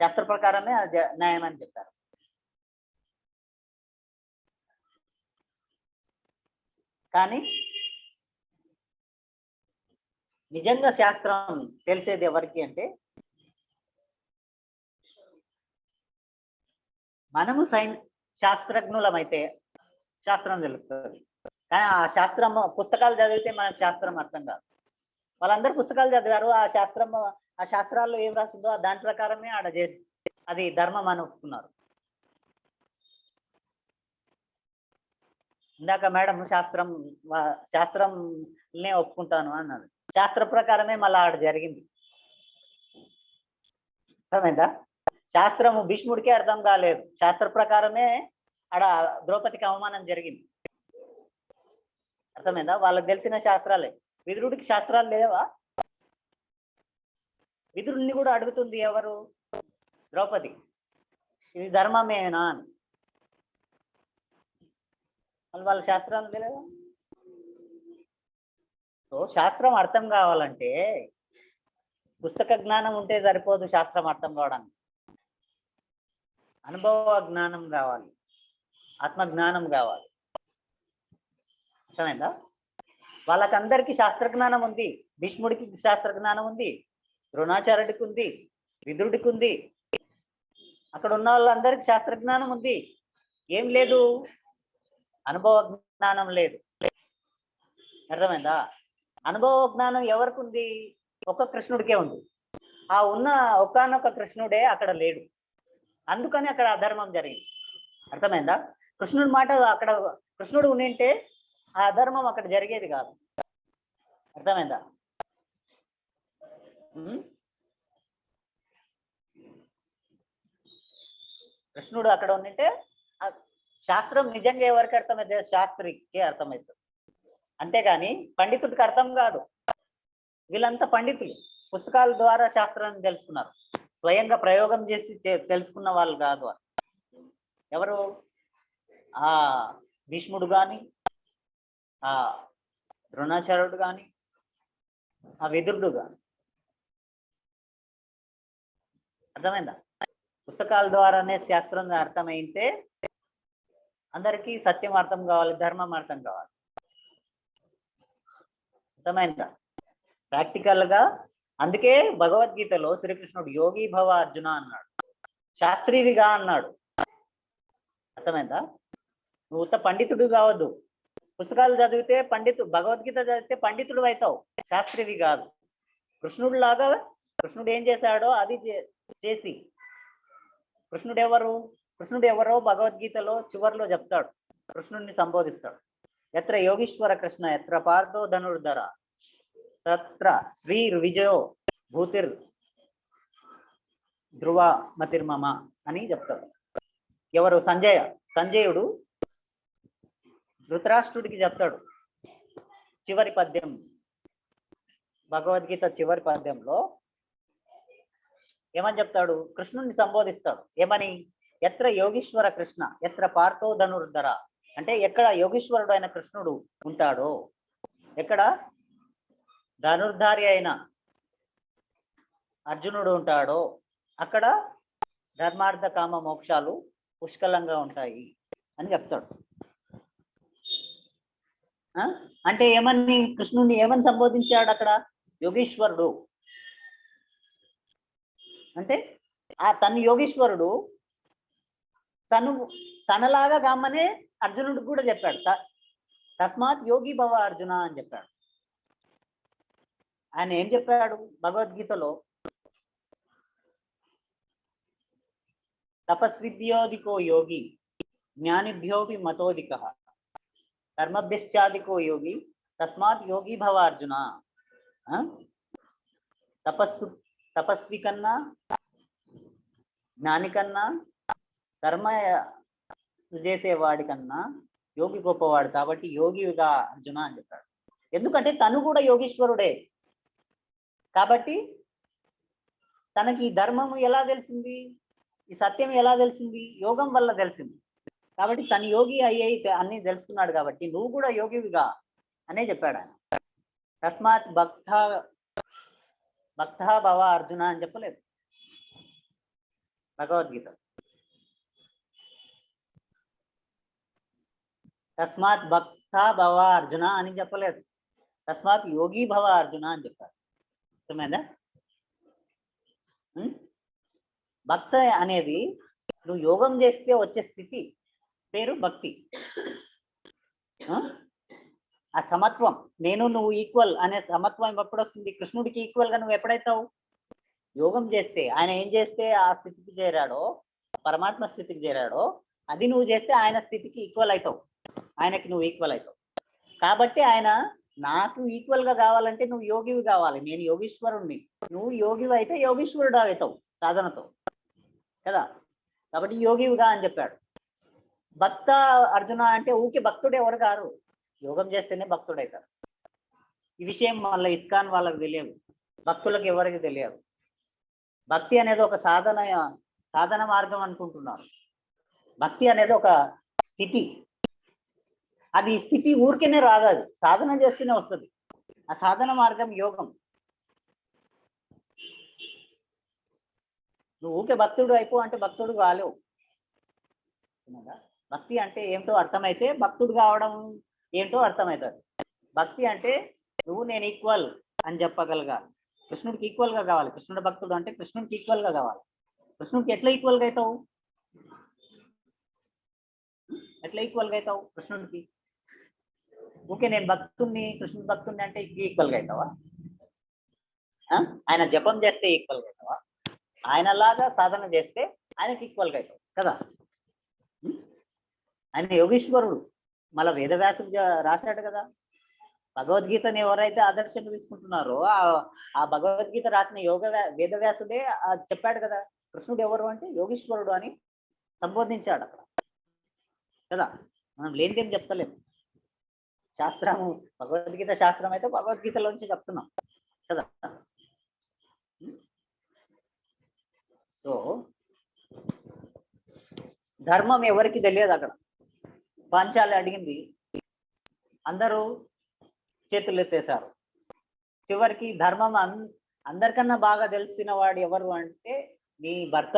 శాస్త్ర ప్రకారమే అది న్యాయం అని చెప్పారు. కానీ నిజంగా శాస్త్రం తెలిసేది ఎవరికి అంటే మనము శాస్త్రజ్ఞులమైతే శాస్త్రం తెలుస్తుంది. కానీ ఆ శాస్త్రం పుస్తకాలు చదివితే మనకు శాస్త్రం అర్థం కాదు. వాళ్ళందరూ పుస్తకాలు చదివారు, ఆ శాస్త్రాల్లో ఏం రాసిందో దాని ప్రకారమే ఆడ చేసి అది ధర్మం అని ఒప్పుకున్నారు. ఇందాక మేడం శాస్త్రంనే ఒప్పుకుంటాను అన్నది. శాస్త్ర ప్రకారమే మళ్ళీ ఆడ జరిగింది. అర్థమైందా? శాస్త్రము భీష్ముడికి అర్థం కాలేదు, శాస్త్ర ప్రకారమే ఆడ ద్రౌపదికి అవమానం జరిగింది. అర్థమైందా? వాళ్ళకి తెలిసిన శాస్త్రాలే. విదురుడికి శాస్త్రాలు లేవా? విదురుడిని కూడా అడుగుతుంది ఎవరు? ద్రౌపది, ఇది ధర్మమేనా అని. వాళ్ళ శాస్త్రాలు లేవా? సో శాస్త్రం అర్థం కావాలంటే పుస్తక జ్ఞానం ఉంటే సరిపోదు, శాస్త్రం అర్థం కావడానికి అనుభవ జ్ఞానం కావాలి, ఆత్మజ్ఞానం కావాలి. అర్థమైందా? వాళ్ళకందరికీ శాస్త్రజ్ఞానం ఉంది. భీష్ముడికి శాస్త్రజ్ఞానం ఉంది, ద్రోణాచార్యుడికి ఉంది, విదురుడికి ఉంది, అక్కడ ఉన్న వాళ్ళందరికీ శాస్త్రజ్ఞానం ఉంది. ఏం లేదు? అనుభవ జ్ఞానం లేదు. అర్థమైందా? అనుభవ జ్ఞానం ఎవరికి ఉంది? ఒక్క కృష్ణుడికే ఉంది. ఆ ఉన్న ఒక్కనొక్క కృష్ణుడే అక్కడ లేడు, అందుకని అక్కడ అధర్మం జరిగింది. అర్థమైందా? కృష్ణుడి మాట అక్కడ కృష్ణుడు ఉండింటే ఆ అధర్మం అక్కడ జరిగేది కాదు. అర్థమైందా? కృష్ణుడు అక్కడ ఉండింటే శాస్త్రం నిజంగా ఎవరికి అర్థమైతే? శాస్త్రికి అర్థమవుతుంది. అంతేగాని పండితుడికి అర్థం కాదు. వీళ్ళంతా పండితులు, పుస్తకాల ద్వారా శాస్త్రాన్ని తెలుసుకున్నారు, స్వయంగా ప్రయోగం చేసి తెలుసుకున్న వాళ్ళు కాదు. ఎవరు? ఆ భీష్ముడు కానీ, ఆ ద్రోణాచార్యుడు కానీ, ఆ విదురుడు కానీ. అర్థమైందా? పుస్తకాల ద్వారానే శాస్త్రం అర్థమైతే అందరికీ సత్యం అర్థం కావాలి, ధర్మం అర్థం కావాలి. అర్థమైందా? ప్రాక్టికల్ గా. అందుకే భగవద్గీతలో శ్రీకృష్ణుడు యోగి భవ అర్జున అన్నాడు, శాస్త్రీవిగా అన్నాడు. అర్థమైందా? నువ్వు ఉత్త పండితుడు కావద్దు. పుస్తకాలు చదివితే భగవద్గీత చదివితే పండితుడు అవుతావు, శాస్త్రీవి కాదు. కృష్ణుడు ఏం చేశాడో అది చేసి. కృష్ణుడు ఎవరో భగవద్గీతలో చివరిలో చెప్తాడు, కృష్ణుడిని సంబోధిస్తాడు. ఎత్ర యోగీశ్వర కృష్ణ ఎత్ర పార్థో ధనుర్ధర తత్ర శ్రీ విజయో భూతిర్ ధ్రువ మతిర్మమ అని చెప్తాడు. ఎవరు? సంజయుడు ధృతరాష్ట్రుడికి చెప్తాడు చివరి పద్యం, భగవద్గీత చివరి పద్యంలో ఏమని చెప్తాడు? కృష్ణుడిని సంబోధిస్తాడు. ఏమని? ఎత్ర యోగీశ్వర కృష్ణ ఎత్ర పార్థో ధనుర్ధర, అంటే ఎక్కడ యోగీశ్వరుడు అయిన కృష్ణుడు ఉంటాడో, ఎక్కడ ధనుర్ధారి అయిన అర్జునుడు ఉంటాడో అక్కడ ధర్మార్థ కామ మోక్షాలు పుష్కలంగా ఉంటాయి అని చెప్తాడు. అంటే ఏమని? కృష్ణుడిని ఏమని సంబోధించాడు అక్కడ? యోగీశ్వరుడు అంటే తను యోగీశ్వరుడు, తనలాగా గమ్మనే అర్జునుడికి కూడా చెప్పాడు. తస్మాత్ యోగి భవ అర్జున అని చెప్పాడు. ఆయన ఏం చెప్పాడు భగవద్గీతలో? తపస్విభ్యోధికో యోగి జ్ఞానిభ్యోపి మతోధిక కర్మభ్యశ్చాధికో యోగి తస్మాత్ యోగి భవ అర్జున. తపస్వి కన్నా, జ్ఞాని కన్నా, కర్మ చేసేవాడి కన్నా యోగి గొప్పవాడు, కాబట్టి యోగిగా అర్జున అని చెప్పాడు. ఎందుకంటే తను కూడా యోగీశ్వరుడే కాబట్టి తనకి ఈ ధర్మము ఎలా తెలిసింది, ఈ సత్యం ఎలా తెలిసింది? యోగం వల్ల తెలిసింది. కాబట్టి తను యోగి అయ్యి అన్ని తెలుసుకున్నాడు కాబట్టి నువ్వు కూడా యోగివిగా అనే చెప్పాడు ఆయన. తస్మాత్ భక్త భవ అర్జున అని చెప్పలేదు భగవద్గీత. తస్మాత్ భక్త భవ అర్జున అని చెప్పలేదు, తస్మాత్ యోగి భవ అర్జున అని చెప్పారు. అర్థమైందా? భక్త అనేది నువ్వు యోగం చేస్తే వచ్చే స్థితి, పేరు భక్తి. ఆ సమత్వం, నేను నువ్వు ఈక్వల్ అనే సమత్వం ఎప్పుడు వస్తుంది? కృష్ణుడికి ఈక్వల్ గా నువ్వు ఎప్పుడైతావు? యోగం చేస్తే. ఆయన ఏం చేస్తే ఆ స్థితికి చేరాడో, పరమాత్మ స్థితికి చేరాడో, అది నువ్వు చేస్తే ఆయన స్థితికి ఈక్వల్ అవుతావు, ఆయనకి నువ్వు ఈక్వల్ అవుతావు. కాబట్టి ఆయన నాకు ఈక్వల్ గా కావాలంటే నువ్వు యోగివి కావాలి, నేను యోగీశ్వరుణ్ణి, నువ్వు యోగివి అయితే యోగీశ్వరుడు అవుతావు సాధనతో కదా. కాబట్టి యోగివిగా అని చెప్పాడు. భక్త అర్జున అంటే ఊకే భక్తుడు ఎవరు గారు, యోగం చేస్తేనే భక్తుడవుతారు. ఈ విషయం మళ్ళీ ఇస్కాన్ వాళ్ళకి తెలియదు, భక్తులకు ఎవరికి తెలియదు. భక్తి అనేది ఒక సాధన మార్గం అనుకుంటున్నారు. భక్తి అనేది ఒక స్థితి, అది స్థితి ఊరికేనే రాదు, అది సాధన చేస్తేనే వస్తుంది. ఆ సాధన మార్గం యోగం. నువ్వు ఊకే భక్తుడు అయిపో అంటే భక్తుడు కాలేవు. భక్తి అంటే ఏంటో అర్థమైతే భక్తుడు కావడం ఏంటో అర్థమవుతుంది. భక్తి అంటే నువ్వు నేను ఈక్వల్ అని చెప్పగలగాలి, కృష్ణుడికి ఈక్వల్ గా కావాలి. కృష్ణుడు భక్తుడు అంటే కృష్ణుడికి ఈక్వల్ గా కావాలి. కృష్ణుడికి ఎట్లా ఈక్వల్ గా అవుతావు? ఎట్లా ఈక్వల్ గా అవుతావు కృష్ణుడికి? ఓకే నేను భక్తుడిని, కృష్ణుడి భక్తుడిని అంటే ఈక్వల్ గా అవుతావా? ఆయన జపం చేస్తే ఈక్వల్ గా అవుతావా? ఆయనలాగా సాధన చేస్తే ఆయనకి ఈక్వల్ గా అవుతావు కదా. ఆయన యోగీశ్వరుడు. మళ్ళా వేదవ్యాసుడు రాశాడు కదా, భగవద్గీతని ఎవరైతే ఆదర్శంగా తీసుకుంటున్నారో ఆ భగవద్గీత రాసిన వేదవ్యాసుడే చెప్పాడు కదా, కృష్ణుడు ఎవరు అంటే యోగీశ్వరుడు అని సంబోధించాడు అక్కడ కదా. మనం లేనిదేం చెప్తలేము. శాస్త్రము భగవద్గీత శాస్త్రం అయితే భగవద్గీతలోంచి చెప్తున్నాం కదా. సో ధర్మం ఎవరికి తెలియదు అక్కడ. పాంచాలి అడిగింది, అందరూ చేతులు ఎత్తేశారు. చివరికి ధర్మం అందరికన్నా బాగా తెలిసిన వాడు ఎవరు అంటే నీ భర్త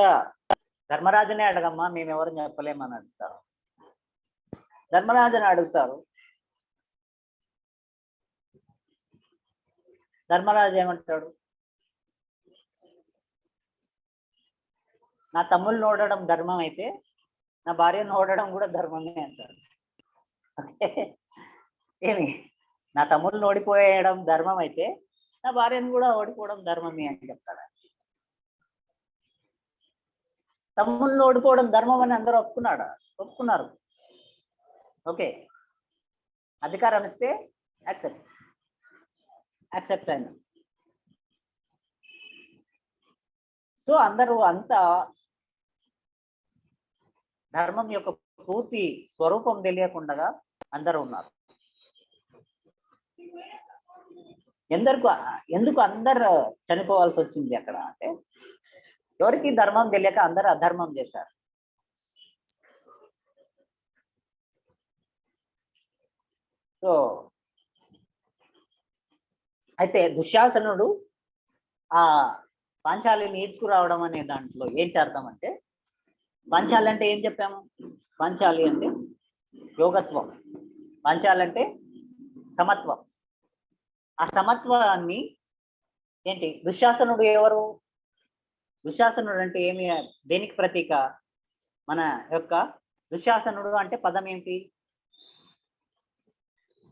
ధర్మరాజునే అడగమ్మా, మేము ఎవరు చెప్పలేమని అడుగుతారు. ధర్మరాజుని అడుగుతారు. ధర్మరాజు ఏమంటాడు? నా తమ్ముళ్ళు ఓడడం ధర్మం అయితే నా భార్యను ఓడడం కూడా ధర్మమే అంటాడు. ఏమి, నా తమ్ముళ్ళని ఓడిపోయడం ధర్మం అయితే నా భార్యను కూడా ఓడిపోవడం ధర్మమే అని చెప్తాడు. తమ్ముళ్ళని ఓడిపోవడం ధర్మం అని అందరూ ఒప్పుకున్నారు. ఓకే, అధికారం ఇస్తే యాక్సెప్ట్ అయినా. సో అందరూ అంతా ధర్మం యొక్క పూర్తి స్వరూపం తెలియకుండా అందరూ ఉన్నారు. ఎందుకు అందరు చనిపోవాల్సి వచ్చింది అక్కడ అంటే, ఎవరికి ధర్మం తెలియక అందరూ అధర్మం చేశారు. సో అయితే దుశ్శాసనుడు ఆ పాంచాలిని ఈడ్చుకురావడం అనే దాంట్లో ఏంటి అర్థం అంటే, పాంచాలి అంటే ఏం చెప్పాము? పాంచాలి అంటే యోగత్వం, పాంచాలి అంటే సమత్వం. ఆ సమత్వాన్ని ఏంటి? దుశ్శాసనుడు ఎవరు? దుశ్శాసనుడు అంటే ఏమి, దేనికి ప్రతీక? మన యొక్క దుశ్శాసనుడు అంటే పదం ఏంటి?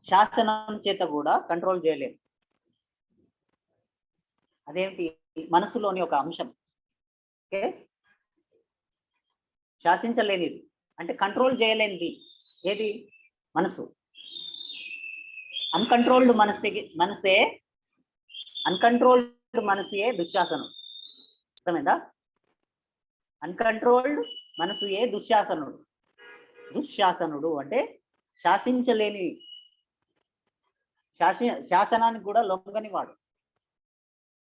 శాసనం చేత కూడా కంట్రోల్ చేయలేము. అదేంటి? మనసులోని ఒక అంశం. ఓకే, శాసించలేనిది అంటే కంట్రోల్ చేయలేనిది ఏది? మనసు. అన్కంట్రోల్డ్ మనసే దుశ్శాసనం. అర్థమైందా? అన్కంట్రోల్డ్ మనసుయే దుశ్శాసనుడు అంటే శాసించలేని, శాసనానికి కూడా లొంగని వాడు.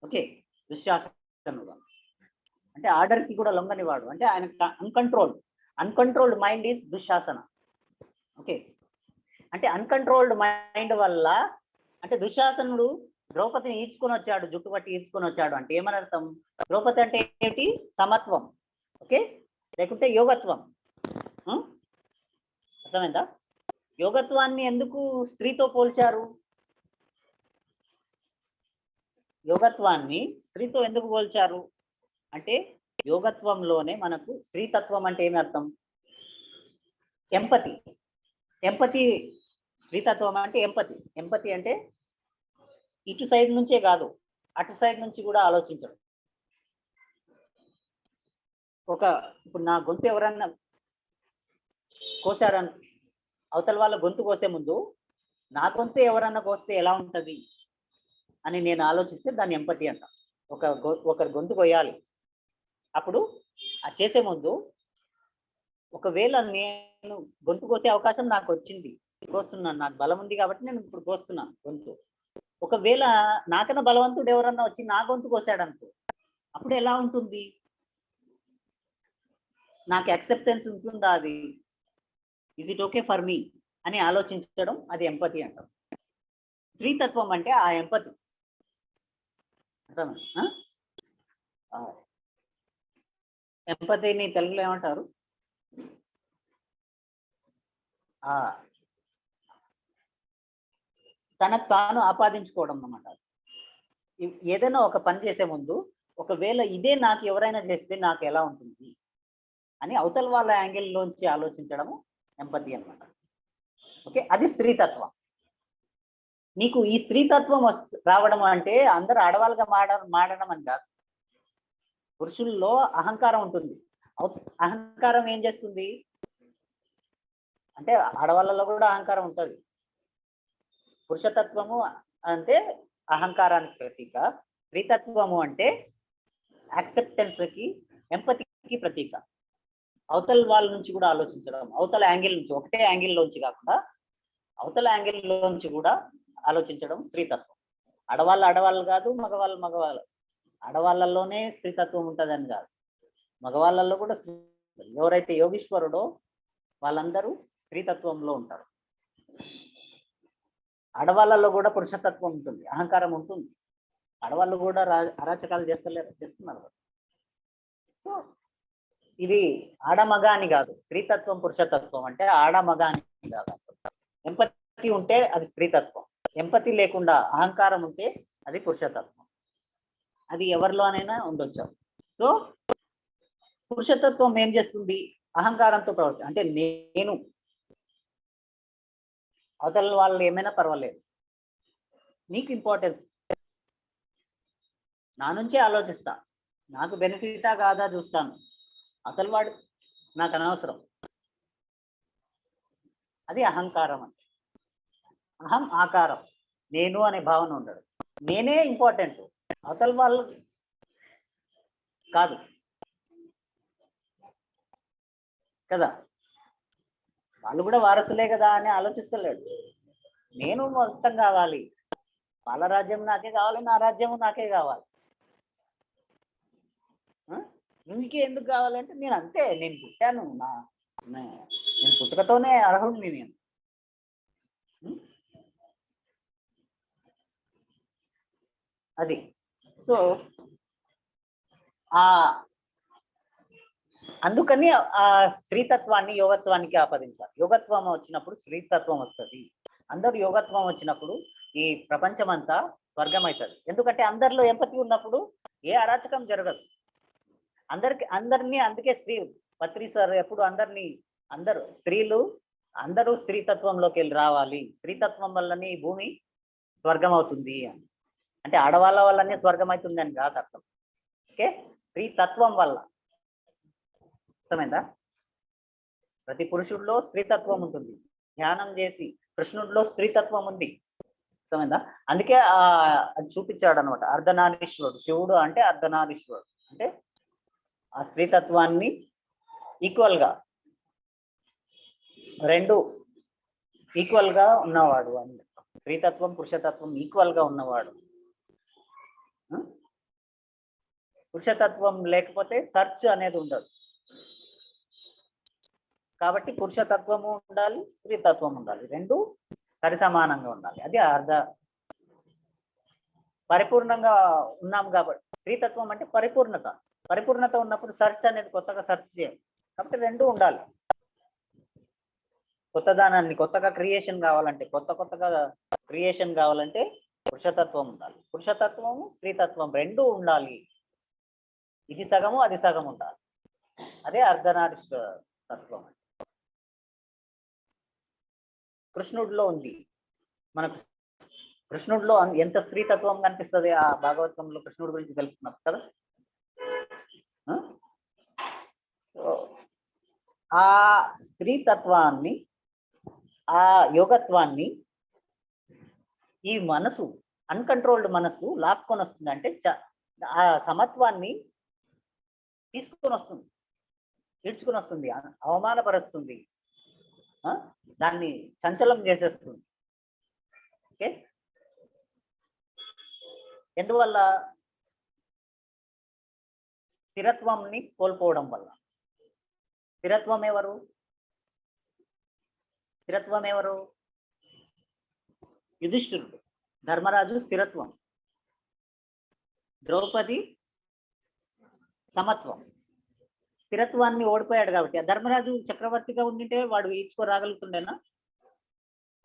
ఓకే, దుశ్శాసనుడు అంటే ఆర్డర్కి కూడా లొంగని వాడు అంటే ఆయన uncontrolled mind is Dushasana. Okay, అంటే అన్కంట్రోల్డ్ మైండ్ వల్ల అంటే దుశ్శాసనుడు ద్రౌపదిని ఈడ్చుకొని వచ్చాడు, జుట్టుపట్టి ఈడ్చుకొని వచ్చాడు అంటే ఏమని అర్థం? ద్రౌపది అంటే ఏమిటి? సమత్వం. ఓకే, లేకుంటే యోగత్వం. అర్థమైందా? యోగత్వాన్ని ఎందుకు స్త్రీతో పోల్చారు? యోగత్వాన్ని స్త్రీతో ఎందుకు పోల్చారు అంటే యోగత్వంలోనే మనకు స్త్రీతత్వం అంటే ఏమి అర్థం? ఎంపతి. ఎంపతి స్త్రీతత్వం అంటే ఎంపతి అంటే ఇటు సైడ్ నుంచే కాదు, అటు సైడ్ నుంచి కూడా ఆలోచించడం. ఇప్పుడు నా గొంతు ఎవరన్నా కోసారని, అవతల వాళ్ళ గొంతు కోసే ముందు నా గొంతు ఎవరన్నా కోస్తే ఎలా ఉంటది అని నేను ఆలోచిస్తే దాన్ని ఎంపతి అంట. ఒకరి గొంతు కొయ్యాలి, అప్పుడు ఆ చేసే ముందు ఒకవేళ నేను గొంతు కోసే అవకాశం నాకు వచ్చింది, కోస్తున్నాను, నాకు బలం ఉంది కాబట్టి నేను ఇప్పుడు కోస్తున్నాను గొంతు. ఒకవేళ నాకన్నా బలవంతుడు ఎవరన్నా వచ్చి నా గొంతు కోసాడనుకో, అప్పుడు ఎలా ఉంటుంది? నాకు యాక్సెప్టెన్స్ ఉంటుందా? అది is it okay for me అని ఆలోచించడం, అది ఎంపతి అంటాం. స్త్రీతత్వం అంటే ఆ ఎంపతి. అర్థమైందా? ఎంపతిని తెలుగులో ఏమంటారు? తనకు తాను ఆపాదించుకోవడం అన్నమాట. ఏదైనా ఒక పని చేసే ముందు ఒకవేళ ఇదే నాకు ఎవరైనా చేస్తే నాకు ఎలా ఉంటుంది అని అవతల వాళ్ళ యాంగిల్లోంచి ఆలోచించడము ఎంపతి అన్నమాట. ఓకే, అది స్త్రీతత్వం. నీకు ఈ స్త్రీతత్వం రావడం అంటే అందరూ ఆడవాళ్ళుగా మాడడం అని కాదు. పురుషుల్లో అహంకారం ఉంటుంది. అహంకారం ఏం చేస్తుంది అంటే, ఆడవాళ్ళలో కూడా అహంకారం ఉంటుంది. పురుషతత్వము అంటే అహంకారానికి ప్రతీక, స్త్రీతత్వము అంటే యాక్సెప్టెన్స్కి, ఎంపతికి ప్రతీక. అవతల వాళ్ళ నుంచి కూడా ఆలోచించడం, అవతల యాంగిల్ నుంచి, ఒకటే యాంగిల్లోంచి కాకుండా అవతల యాంగిల్లోంచి కూడా ఆలోచించడం స్త్రీతత్వం. ఆడవాళ్ళు కాదు, మగవాళ్ళు. ఆడవాళ్ళలోనే స్త్రీతత్వం ఉంటుందని కాదు, మగవాళ్ళల్లో కూడా ఎవరైతే యోగీశ్వరుడో వాళ్ళందరూ స్త్రీతత్వంలో ఉంటారు. ఆడవాళ్ళలో కూడా పురుషతత్వం ఉంటుంది, అహంకారం ఉంటుంది. ఆడవాళ్ళు కూడా అరాచకాలు చేస్తున్నారు. సో ఇది ఆడమగ అని కాదు, స్త్రీతత్వం పురుషతత్వం అంటే ఆడమగ అని కాదు. ఎంపతి ఉంటే అది స్త్రీతత్వం, ఎంపతి లేకుండా అహంకారం ఉంటే అది పురుషతత్వం. అది ఎవరిలోనైనా ఉండొచ్చు. సో పురుషతత్వం ఏం చేస్తుంది? అహంకారంతో ప్రవర్తి, అంటే నేను అవతల వాళ్ళు ఏమైనా పర్వాలేదు, నీకు ఇంపార్టెన్స్, నా నుంచే ఆలోచిస్తా, నాకు బెనిఫిటా కాదా చూస్తాను, అసలు వాడు నాకు అనవసరం. అది అహంకారం అంటే. అహం ఆకారం, నేను అనే భావన ఉండడు. నేనే ఇంపార్టెంట్, అవతల వాళ్ళు కాదు కదా, వాళ్ళు కూడా వారసులే కదా అని ఆలోచిస్తలేడు. నేను మొత్తం కావాలి, వాళ్ళ రాజ్యం నాకే కావాలి, నా రాజ్యం నాకే కావాలి. నీకే ఎందుకు కావాలంటే నేను అంతే, నేను పుట్టాను, నేను పుట్టుకతోనే అర్హుడిని నేను. అది. సో అందుకని ఆ స్త్రీతత్వాన్ని యోగత్వానికి ఆపాదించాలి. యోగత్వం వచ్చినప్పుడు స్త్రీతత్వం వస్తుంది. అందరూ యోగత్వం వచ్చినప్పుడు ఈ ప్రపంచం అంతా స్వర్గం అవుతుంది. ఎందుకంటే అందరిలో ఎంపతి ఉన్నప్పుడు ఏ అరాచకం జరగదు. అందరినీ అందుకే పత్రి సార్ ఎప్పుడు అందరూ స్త్రీలు అందరూ స్త్రీతత్వంలోకి వెళ్ళి రావాలి, స్త్రీతత్వం వల్లనే ఈ భూమి స్వర్గం అవుతుంది అని. అంటే ఆడవాళ్ళ వల్లనే స్వర్గం అవుతుంది అని కాదు అర్థం. ఓకే, స్త్రీతత్వం వల్ల. అర్థమైందా? ప్రతి పురుషుడిలో స్త్రీతత్వం ఉంటుంది. ధ్యానం చేసి కృష్ణుడిలో స్త్రీతత్వం ఉంది. అర్థమైందా? అందుకే అది చూపించాడు అనమాట. అర్ధనారీశ్వరుడు, శివుడు అంటే అర్ధనారీశ్వరుడు అంటే ఆ స్త్రీతత్వాన్ని ఈక్వల్ గా, రెండు ఈక్వల్ గా ఉన్నవాడు అని. స్త్రీతత్వం పురుషతత్వం ఈక్వల్ గా ఉన్నవాడు. పురుషతత్వం లేకపోతే సర్చ్ అనేది ఉండదు. కాబట్టి పురుషతత్వము ఉండాలి, స్త్రీతత్వం ఉండాలి, రెండు సరి సమానంగా ఉండాలి. అది పరిపూర్ణంగా ఉన్నాం కాబట్టి. స్త్రీతత్వం అంటే పరిపూర్ణత ఉన్నప్పుడు సర్చ్ అనేది కొత్తగా సర్చ్ చేయాలి. కాబట్టి రెండు ఉండాలి. కొత్తగా క్రియేషన్ కావాలంటే, కొత్తగా క్రియేషన్ కావాలంటే పురుషతత్వం ఉండాలి, పురుషతత్వము స్త్రీతత్వం రెండు ఉండాలి. ఇది సగము అది సగం ఉండాలి. అదే అర్ధనారీశ్వర తత్వం. కృష్ణుడిలో ఉంది. మనకు కృష్ణుడిలో ఎంత స్త్రీతత్వం కనిపిస్తుంది ఆ భాగవతంలో కృష్ణుడి గురించి తెలుసుకున్నాం కదా. ఆ స్త్రీతత్వాన్ని, ఆ యోగత్వాన్ని ఈ మనసు, అన్కంట్రోల్డ్ మనసు లాక్కొని వస్తుంది. అంటే ఆ సమత్వాన్ని తీసుకొని వస్తుంది, ఈడ్చుకొని వస్తుంది, అవమానపరుస్తుంది, దాన్ని చంచలం చేసేస్తుంది. ఓకే, ఎందువల్ల? స్థిరత్వంని కోల్పోవడం వల్ల. స్థిరత్వం ఎవరు? స్థిరత్వం ఎవరు? యుధిష్ఠిరుడు. ధర్మరాజు స్థిరత్వం, ద్రౌపది సమత్వం. స్థిరత్వాన్ని ఓడిపోయాడు కాబట్టి. ధర్మరాజు చక్రవర్తిగా ఉండింటే వాడు ఈడ్చుకోరాగలుగుతుండేనా?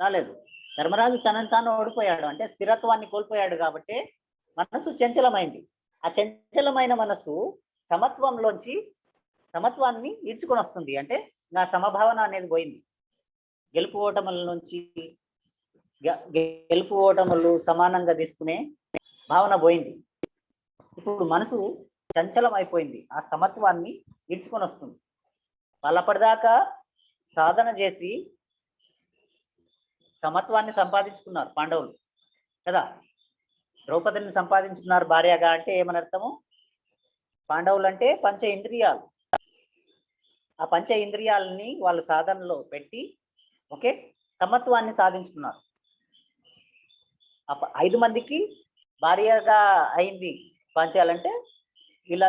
రాలేదు. ధర్మరాజు తనని తాను ఓడిపోయాడు, అంటే స్థిరత్వాన్ని కోల్పోయాడు కాబట్టి మనసు చంచలమైంది. ఆ చంచలమైన మనసు సమత్వంలోంచి సమత్వాన్ని ఈడ్చుకొని వస్తుంది. అంటే నా సమభావన అనేది పోయింది. గెలుపు ఓటముల నుంచి గెలుపు ఓటములు సమానంగా తీసుకునే భావన పోయింది. ఇప్పుడు మనసు చంచలం అయిపోయింది, ఆ సమత్వాన్ని ఈడ్చుకొని వస్తుంది. వాళ్ళప్పటిదాకా సాధన చేసి సమత్వాన్ని సంపాదించుకున్నారు పాండవులు కదా. ద్రౌపదిని సంపాదించుకున్నారు భార్యగా. అంటే ఏమని అర్థము? పాండవులు అంటే పంచ ఇంద్రియాలు. ఆ పంచ ఇంద్రియాలని వాళ్ళు సాధనలో పెట్టి ఓకే సమత్వాన్ని సాధించుకున్నారు. 5 మందికి భార్యగా అయింది పంచాలంటే ఇలా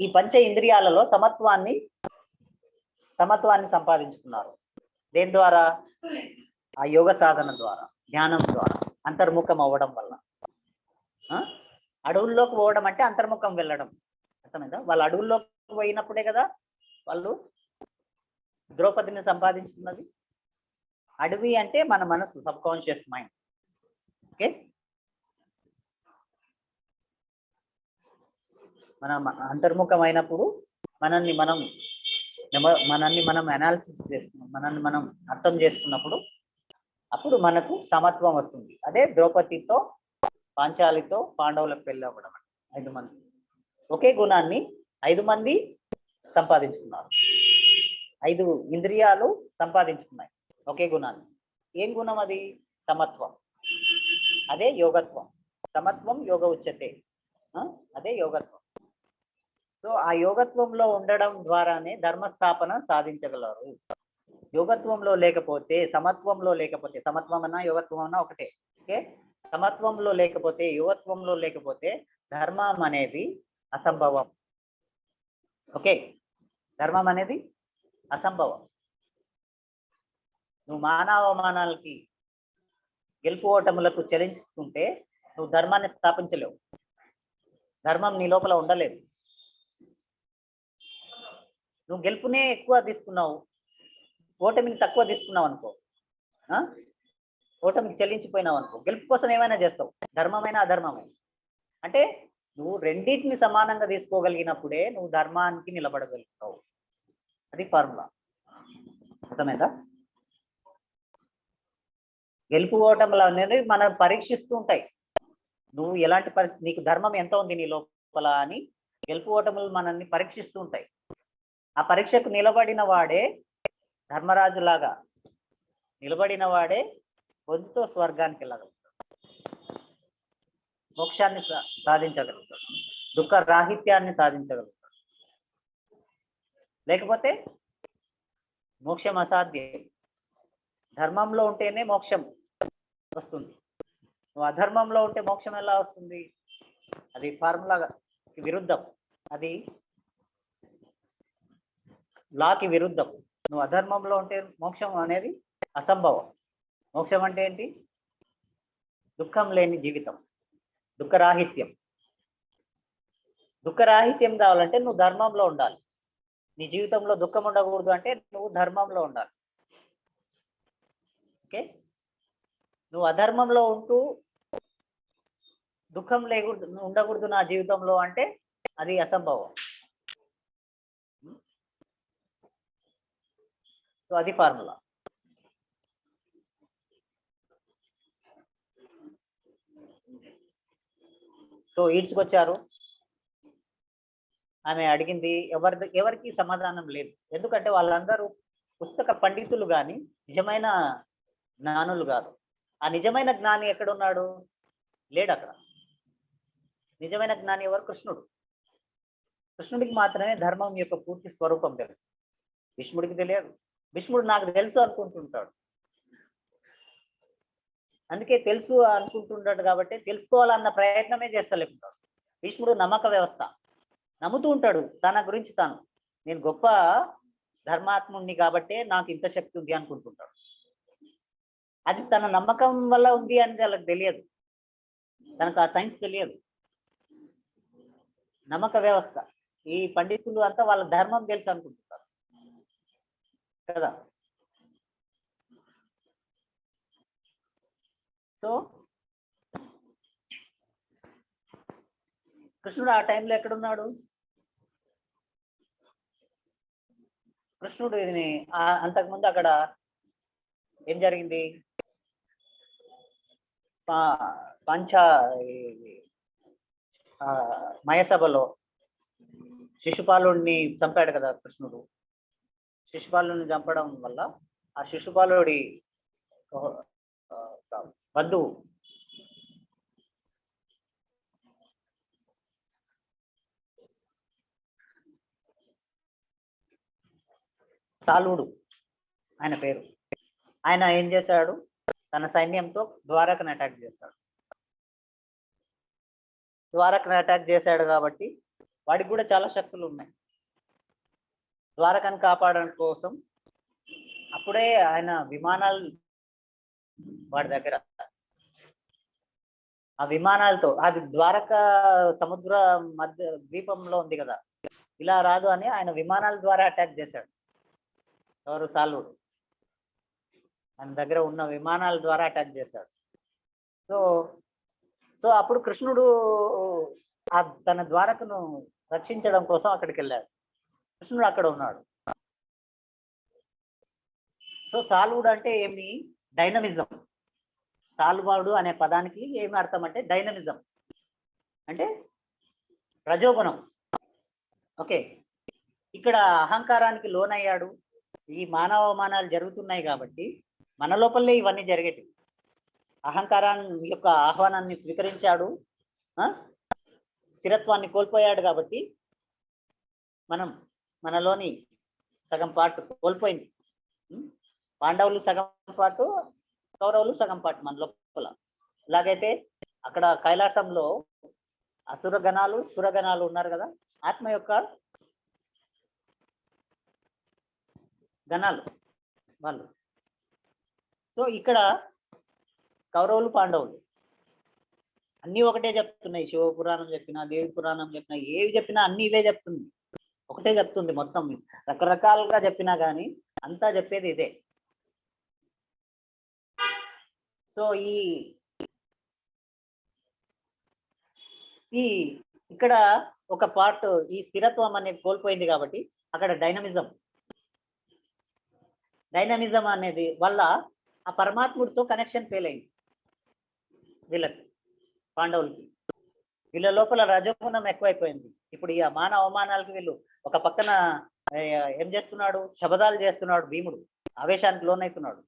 ఈ పంచ ఇంద్రియాలలో సమత్వాన్ని సంపాదించుకున్నారు. దేని ద్వారా? ఆ యోగ సాధన ద్వారా, ధ్యానం ద్వారా, అంతర్ముఖం అవ్వడం వల్ల. అడవుల్లోకి పోవడం అంటే అంతర్ముఖం వెళ్ళడం, అర్థమైందా? వాళ్ళు అడవుల్లోకి పోయినప్పుడే కదా వాళ్ళు ద్రౌపదిని సంపాదించుకున్నది. అడవి అంటే మన మనసు, సబ్ కాన్షియస్ మైండ్. ఓకే, మన అంతర్ముఖమైనప్పుడు మనల్ని మనం అనాలిసిస్ చేస్తున్నాం, మనల్ని మనం అర్థం చేసుకున్నప్పుడు అప్పుడు మనకు సమత్వం వస్తుంది. అదే ద్రౌపదితో పాంచాలితో పాండవులకు పెళ్ళి అవ్వడం. 5 మంది ఒకే గుణాన్ని 5 మంది సంపాదించుకున్నారు. 5 ఇంద్రియాలు సంపాదించుకున్నాయి ఒకే గుణాన్ని. ఏం గుణం అది? సమత్వం. అదే యోగత్వం. సమత్వం యోగ ఉచ్యతే, అదే యోగత్వం. సో ఆ యోగత్వంలో ఉండడం ద్వారానే ధర్మస్థాపన సాధించగలరు. యోగత్వంలో లేకపోతే, సమత్వంలో లేకపోతే, సమత్వం అన్నా యోగత్వం అన్నా ఒకటే. ఓకే, సమత్వంలో లేకపోతే, యువత్వంలో లేకపోతే ధర్మం అనేది అసంభవం. ఓకే, ధర్మం అనేది అసంభవం. నువ్వు మానవమానాలకి, గెలుపు ఓటములకు చెల్లించుకుంటే నువ్వు ధర్మాన్ని స్థాపించలేవు. ధర్మం నీ లోపల ఉండలేదు. నువ్వు గెలుపునే ఎక్కువ తీసుకున్నావు, ఓటమిని తక్కువ తీసుకున్నావు అనుకో, ఓటమికి చెల్లించిపోయినావు అనుకో, గెలుపు కోసం ఏమైనా చేస్తావు, ధర్మమైన అధర్మమైన. అంటే నువ్వు రెండింటిని సమానంగా తీసుకోగలిగినప్పుడే నువ్వు ధర్మానికి నిలబడగలుగుతావు. అది ఫార్ములా. అర్థమైందా? గెలుపు ఓటములు అనేది మనం పరీక్షిస్తూ ఉంటాయి. నువ్వు ఎలాంటి పరిస్థితి, నీకు ధర్మం ఎంత ఉంది నీ లోపల అని గెలుపు ఓటములు మనల్ని పరీక్షిస్తూ ఉంటాయి. ఆ పరీక్షకు నిలబడిన వాడే ధర్మరాజు లాగా నిలబడిన వాడే పొందుతో స్వర్గానికి వెళ్ళగలుగుతాడు, మోక్షాన్ని సాధించగలుగుతాడు, దుఃఖ రాహిత్యాన్ని సాధించగలుగుతాడు. లేకపోతే మోక్షం అసాధ్యం. ధర్మంలో ఉంటేనే మోక్షం వస్తుంది. నువ్వు అధర్మంలో ఉంటే మోక్షం ఎలా వస్తుంది? అది ఫార్ములాకి విరుద్ధం, అది లాకి విరుద్ధం. నువ్వు అధర్మంలో ఉంటే మోక్షం అనేది అసంభవం. మోక్షం అంటే ఏంటి? దుఃఖం లేని జీవితం, దుఃఖరాహిత్యం. దుఃఖరాహిత్యం కావాలంటే నువ్వు ధర్మంలో ఉండాలి. నీ జీవితంలో దుఃఖం ఉండకూడదు అంటే నువ్వు ధర్మంలో ఉండాలి. ఓకే, నువ్వు అధర్మంలో ఉంటూ దుఃఖం ఉండకూడదు నా జీవితంలో అంటే అది అసంభవం. సో అది ఫార్ములా. సో ఈడ్చుకొచ్చారు. ఆమె అడిగింది, ఎవరికి సమాధానం లేదు. ఎందుకంటే వాళ్ళందరూ పుస్తక పండితులు కానీ నిజమైన జ్ఞానులు కాదు. ఆ నిజమైన జ్ఞాని ఎక్కడున్నాడు? లేడు అక్కడ. నిజమైన జ్ఞాని ఎవరు? కృష్ణుడు. కృష్ణుడికి మాత్రమే ధర్మం యొక్క పూర్తి స్వరూపం తెలుసు. భీష్ముడికి తెలియదు. భీష్ముడు నాకు తెలుసు అనుకుంటుంటాడు. అందుకే తెలుసు అనుకుంటుంటాడు కాబట్టి తెలుసుకోవాలన్న ప్రయత్నమే చేస్తలేకుంటాడు. భీష్ముడు నమ్మక వ్యవస్థ, నమ్ముతూ ఉంటాడు తన గురించి తాను. నేను గొప్ప ధర్మాత్ముడిని కాబట్టే నాకు ఇంత శక్తి ఉంది అనుకుంటుంటాడు. అది తన నమ్మకం వల్ల ఉంది అని వాళ్ళకి తెలియదు. తనకు ఆ సైన్స్ తెలియదు. నమ్మక వ్యవస్థ. ఈ పండితులు అంతా వాళ్ళ ధర్మం తెలుసు అనుకుంటుంటారు కదా. సో కృష్ణుడు ఆ టైంలో ఎక్కడున్నాడు? కృష్ణుడిని అంతకుముందు అక్కడ ఏం జరిగింది? పంచ మయసభలో శిశుపాలుడిని చంపాడు కదా కృష్ణుడు. శిశుపాలుడిని చంపడం వల్ల ఆ శిశుపాలుడి బంధువు సాలుడు ఆయన పేరు. ఆయన ఏం చేశాడు? తన సైన్యంతో ద్వారకను అటాక్ చేశాడు. ద్వారకను అటాక్ చేశాడు కాబట్టి వాడికి కూడా చాలా శక్తులు ఉన్నాయి. ద్వారకను కాపాడడం కోసం అప్పుడే ఆయన విమానాలు వాడి దగ్గర, ఆ విమానాలతో, అది ద్వారక సముద్ర మధ్య ద్వీపంలో ఉంది కదా, ఇలా రాదు అని ఆయన విమానాల ద్వారా అటాక్ చేశాడు. ఎవరు? సాలుడు. ఆయన దగ్గర ఉన్న విమానాల ద్వారా అటాక్ చేశాడు. సో సో అప్పుడు కృష్ణుడు తన ద్వారకను రక్షించడం కోసం అక్కడికి వెళ్ళాడు. కృష్ణుడు అక్కడ ఉన్నాడు. సో సాల్వుడు అంటే ఏమి? డైనమిజం. సాల్వాడు అనే పదానికి ఏమి అర్థం అంటే డైనమిజం, అంటే రజోగుణం. ఓకే, ఇక్కడ అహంకారానికి లోనయ్యాడు. ఈ మానవమానాలు జరుగుతున్నాయి కాబట్టి మన లోపలే ఇవన్నీ జరిగేటివి. అహంకారాన్ని యొక్క ఆహ్వానాన్ని స్వీకరించాడు, స్థిరత్వాన్ని కోల్పోయాడు కాబట్టి మనలోని సగం పార్ట్ కోల్పోయింది. పాండవులు సగం పార్ట్, కౌరవులు సగం పార్ట్ మన లోపల. ఇలాగైతే అక్కడ కైలాసంలో అసురగణాలు సురగణాలు ఉన్నారు కదా, ఆత్మ యొక్క గణాలు వాళ్ళు. సో ఇక్కడ కౌరవులు పాండవులు అన్నీ ఒకటే చెప్తున్నాయి. శివపురాణం చెప్పినా, దేవి పురాణం చెప్పినా, ఏవి చెప్పినా అన్ని ఇవే చెప్తుంది. ఒకటే చెప్తుంది మొత్తం. రకరకాలుగా చెప్పినా కానీ అంతా చెప్పేది ఇదే. సో ఇక్కడ ఒక పార్ట్ ఈ స్థిరత్వం అనేది కోల్పోయింది కాబట్టి అక్కడ డైనమిజం అనేది వల్ల ఆ పరమాత్ముడితో కనెక్షన్ ఫెయిల్ అయింది వీళ్ళకి, పాండవులకి. వీళ్ళ లోపల రజోగుణం ఎక్కువైపోయింది. ఇప్పుడు ఈ మాన అవమానాలకి వీళ్ళు ఒక పక్కన ఏం చేస్తున్నాడు? శబదాలు చేస్తున్నాడు భీముడు. ఆవేశానికి లోనవుతున్నాడు.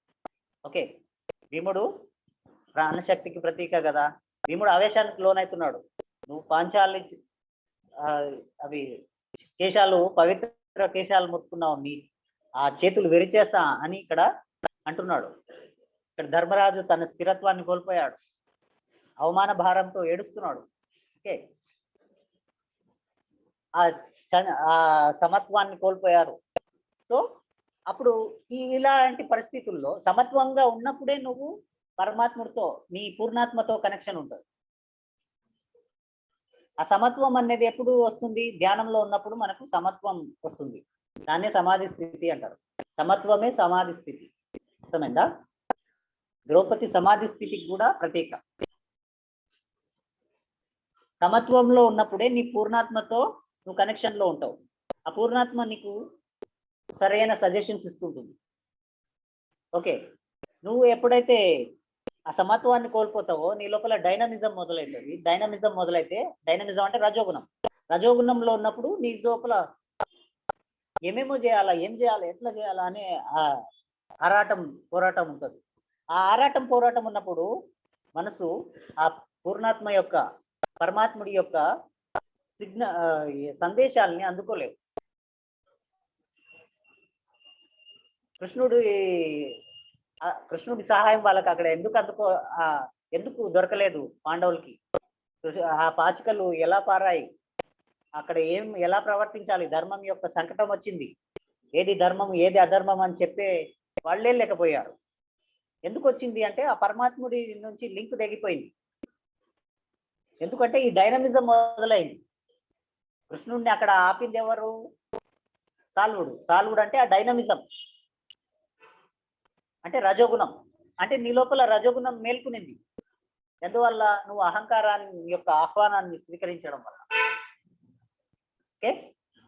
ఓకే, భీముడు ప్రాణశక్తికి ప్రతీక కదా. భీముడు ఆవేశానికి లోనవుతున్నాడు. నువ్వు పాంచాలి అవి కేశాలు, పవిత్ర కేశాలు ముట్టుకున్నావు, నీ ఆ చేతులు విరిచేస్తా అని ఇక్కడ అంటున్నాడు. ఇక్కడ ధర్మరాజు తన స్థిరత్వాన్ని కోల్పోయాడు, అవమాన భారంతో ఏడుస్తున్నాడు. ఓకే, ఆ సమత్వాన్ని కోల్పోయారు. సో అప్పుడు ఇలాంటి పరిస్థితుల్లో సమత్వంగా ఉన్నప్పుడే నువ్వు పరమాత్ముడితో, నీ పూర్ణాత్మతో కనెక్షన్ ఉంటుంది. ఆ సమత్వం అనేది ఎప్పుడు వస్తుంది? ధ్యానంలో ఉన్నప్పుడు మనకు సమత్వం వస్తుంది. దాన్నే సమాధి స్థితి అంటారు. సమత్వమే సమాధి స్థితి. అర్థమైందా? ద్రౌపది సమాధి స్థితికి కూడా ప్రతీక. సమత్వంలో ఉన్నప్పుడే నీ పూర్ణాత్మతో నువ్వు కనెక్షన్ లో ఉంటావు. ఆ పూర్ణాత్మ నీకు సరైన సజెషన్స్ ఇస్తుంటుంది. ఓకే, నువ్వు ఎప్పుడైతే ఆ సమత్వాన్ని కోల్పోతావో నీ లోపల డైనమిజం మొదలవుతుంది. డైనమిజం మొదలైతే, డైనమిజం అంటే రజోగుణం. రజోగుణంలో ఉన్నప్పుడు నీ లోపల ఏమేమో చేయాలా, ఏం చేయాలా, ఎట్లా చేయాలా అనే ఆ ఆరాటం పోరాటం ఉంటుంది. ఆ ఆరాటం పోరాటం ఉన్నప్పుడు మనసు ఆ పూర్ణాత్మ యొక్క, పరమాత్ముడి యొక్క సందేశాలని అందుకోలేవు. కృష్ణుడి సహాయం వాళ్ళకి అక్కడ ఎందుకు దొరకలేదు పాండవులకి? ఆ పాచికలు ఎలా పారాయి, అక్కడ ఎలా ప్రవర్తించాలి, ధర్మం యొక్క సంకటం వచ్చింది, ఏది ధర్మం ఏది అధర్మం అని చెప్పే వాళ్ళే లేకపోయారు. ఎందుకు వచ్చింది అంటే ఆ పరమాత్ముడి నుంచి లింక్ తెగిపోయింది. ఎందుకంటే ఈ డైనమిజం మొదలైంది. కృష్ణుడిని అక్కడ ఆపింది ఎవరు? సాల్వుడు అంటే ఆ డైనమిజం అంటే రజోగుణం. అంటే నీ లోపల రజోగుణం మేల్కొనింది. ఎందువల్ల? నువ్వు అహంకారాన్ని యొక్క ఆహ్వానాన్ని స్వీకరించడం వల్ల. ఓకే,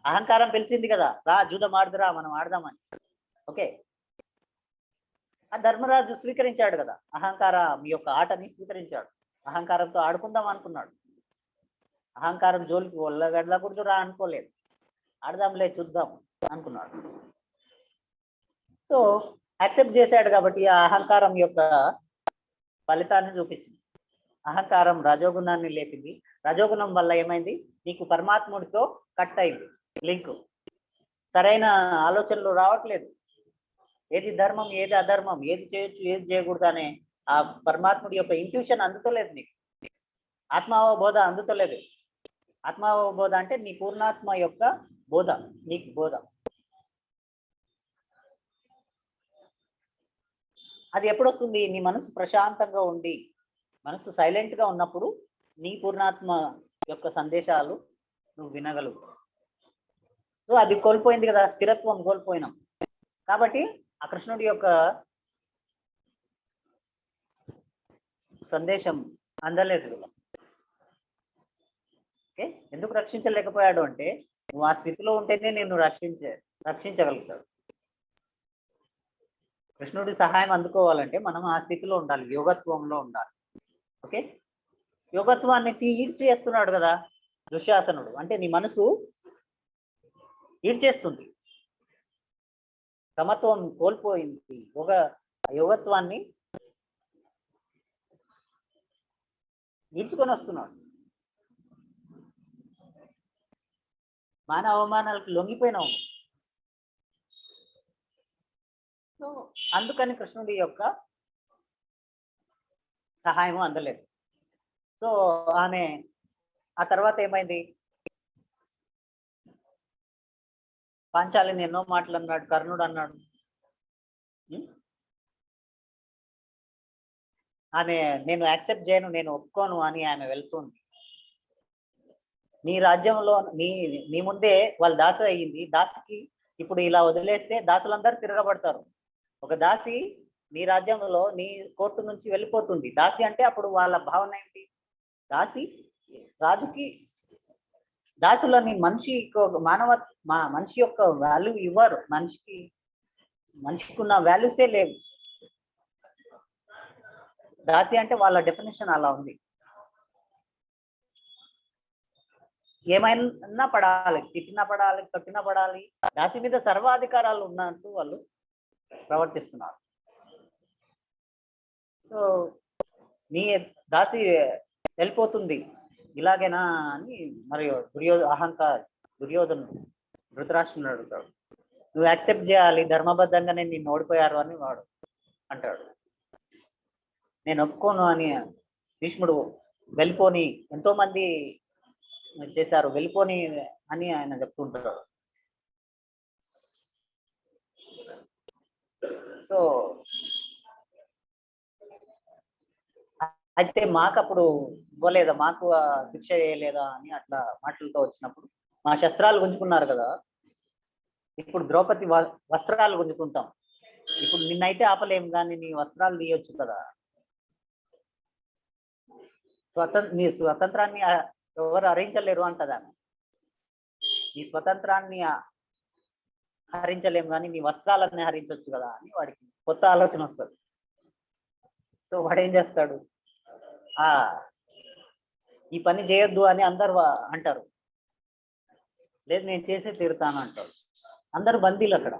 అహంకారం పిలిచింది కదా, రా జూదం ఆడుదురా, మనం ఆడదామని. ఓకే, ఆ ధర్మరాజు స్వీకరించాడు కదా, మీ యొక్క ఆటని స్వీకరించాడు. అహంకారంతో ఆడుకుందాం అనుకున్నాడు. అహంకారం జోలికి వెళ్ళకూడదు రా అనుకోలేదు, ఆడదాంలే చూద్దాం అనుకున్నాడు. సో యాక్సెప్ట్ చేశాడు కాబట్టి ఆ అహంకారం యొక్క ఫలితాన్ని చూపించింది. అహంకారం రజోగుణాన్ని లేపింది. రజోగుణం వల్ల ఏమైంది? నీకు పరమాత్ముడితో కట్ అయింది లింక్. సరైన ఆలోచనలు రావట్లేదు. ఏది ధర్మం ఏది అధర్మం, ఏది చేయొచ్చు ఏది చేయకూడదు అనే ఆ పరమాత్ముడి యొక్క ఇంట్యూషన్ అందుతలేదు నీకు. ఆత్మావబోధ అందుతలేదు. ఆత్మావబోధ అంటే నీ పూర్ణాత్మ యొక్క బోధ, నీకు బోధ. అది ఎప్పుడొస్తుంది? నీ మనసు ప్రశాంతంగా ఉండి, మనసు సైలెంట్ గా ఉన్నప్పుడు నీ పూర్ణాత్మ యొక్క సందేశాలు నువ్వు వినగలవు. సో అది కోల్పోయింది కదా, స్థిరత్వం కోల్పోయినాం. కాబట్టి ఆ కృష్ణుడి యొక్క సందేశం అందలేదు కదా. ఓకే, ఎందుకు రక్షించలేకపోయాడు అంటే నువ్వు ఆ స్థితిలో ఉంటేనే నిన్ను రక్షించగలుగుతాడు. కృష్ణుడి సహాయం అందుకోవాలంటే మనం ఆ స్థితిలో ఉండాలి, యోగత్వంలో ఉండాలి. ఓకే, యోగత్వాన్ని ఈడ్చేస్తున్నాడు కదా దుశ్శాసనుడు. అంటే నీ మనసు ఈడ్చేస్తుంది, సమత్వం కోల్పోయింది. యోగత్వాన్ని ఈడ్చుకొని వస్తున్నాడు. మాన అవమానాలకు లొంగిపోయినావు. సో అందుకని కృష్ణుడి యొక్క సహాయము అందలేదు. సో ఆమె ఆ తర్వాత ఏమైంది? పాంచాలిని ఎన్నో మాటలు అన్నాడు, కర్ణుడు అన్నాడు. ఆమె నేను యాక్సెప్ట్ చేయను, నేను ఒప్పుకోను అని ఆమె వెళ్తుంది. నీ రాజ్యంలో నీ ముందే వాళ్ళు దాసి అయ్యింది. దాసికి ఇప్పుడు ఇలా వదిలేస్తే దాసులందరూ తిరగబడతారు. ఒక దాసి నీ రాజ్యంలో నీ కోర్టు నుంచి వెళ్ళిపోతుంది. దాసి అంటే అప్పుడు వాళ్ళ భావన ఏంటి? దాసి రాజుకి, దాసులని మనిషి మనిషి యొక్క వాల్యూ ఇవ్వరు. మనిషికి ఉన్న వాల్యూసే లేవు. దాసి అంటే వాళ్ళ డెఫినేషన్ అలా ఉంది. ఏమైనా పడాలి, తిట్టినా పడాలి, కట్టినా పడాలి. దాసి మీద సర్వాధికారాలు ఉన్నట్టు వాళ్ళు ప్రవర్తిస్తున్నారు. సో నీ దాసి వెళ్ళిపోతుంది ఇలాగేనా అని మరి దుర్యోధనుడు ధృతరాష్ట్రుని అడుగుతాడు. నువ్వు యాక్సెప్ట్ చేయాలి, ధర్మబద్ధంగానే నిన్ను ఓడిపోయారు అని వాడు అంటాడు. నేను ఒప్పుకోను అని భీష్ముడు వెళ్ళిపోని, ఎంతో మంది చేశారు, వెళ్ళిపోని అని ఆయన చెప్తుంటాడు. సో అయితే మాకు అప్పుడు ఇవ్వలేదా, మాకు శిక్ష చేయలేదా అని అట్లా మాటలతో వచ్చినప్పుడు, మా శస్త్రాలు గుంజుకున్నారు కదా, ఇప్పుడు ద్రౌపది వస్త్రాలు గుంజుకుంటాం. ఇప్పుడు నిన్నైతే ఆపలేం కానీ నీ వస్త్రాలు తీయొచ్చు కదా. నీ స్వతంత్రాన్ని ఎవరు హరించలేరు అంటదా. నీ స్వతంత్రాన్ని హరించలేము కానీ నీ వస్త్రాలన్నీ హరించవచ్చు కదా అని వాడికి కొత్త ఆలోచన వస్తుంది. సో వాడు ఏం చేస్తాడు, ఆ ఈ పని చేయొద్దు అని అందరు అంటారు, లేదు నేను చేసే తీరుతాను అంటాడు. అందరు బందీలు అక్కడ,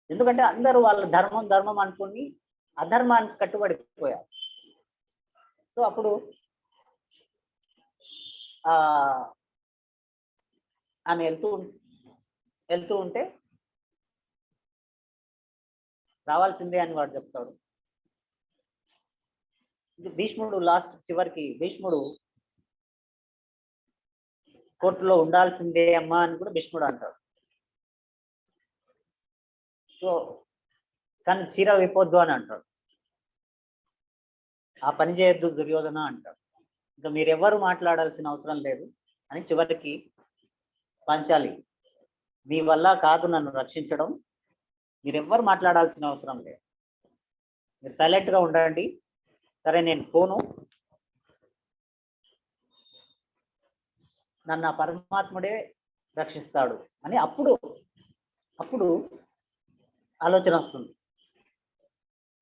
ఎందుకంటే అందరూ వాళ్ళ ధర్మం ధర్మం అనుకుని అధర్మానికి కట్టుబడిపోయారు. సో అప్పుడు ఆ ఆమె వెళ్తూ ఉంటే రావాల్సిందే అని వాడు చెప్తాడు. భీష్ముడు లాస్ట్ చివరికి భీష్ముడు కోర్టులో ఉండాల్సిందే అమ్మా అని కూడా భీష్ముడు అంటాడు. సో కానీ చీర విప్పొద్దు అని అంటాడు, ఆ పని చేయొద్దు దుర్యోధన అంటాడు. ఇంకా మీరెవ్వరు మాట్లాడాల్సిన అవసరం లేదు అని చివరికి పంచాలి, మీ వల్ల కాదు నన్ను రక్షించడం, మీరెవ్వరు మాట్లాడాల్సిన అవసరం లేదు, మీరు సైలెంట్గా ఉండండి, సరే నేను పోను, నన్ను ఆ పరమాత్ముడే రక్షిస్తాడు అని అప్పుడు ఆలోచన వస్తుంది,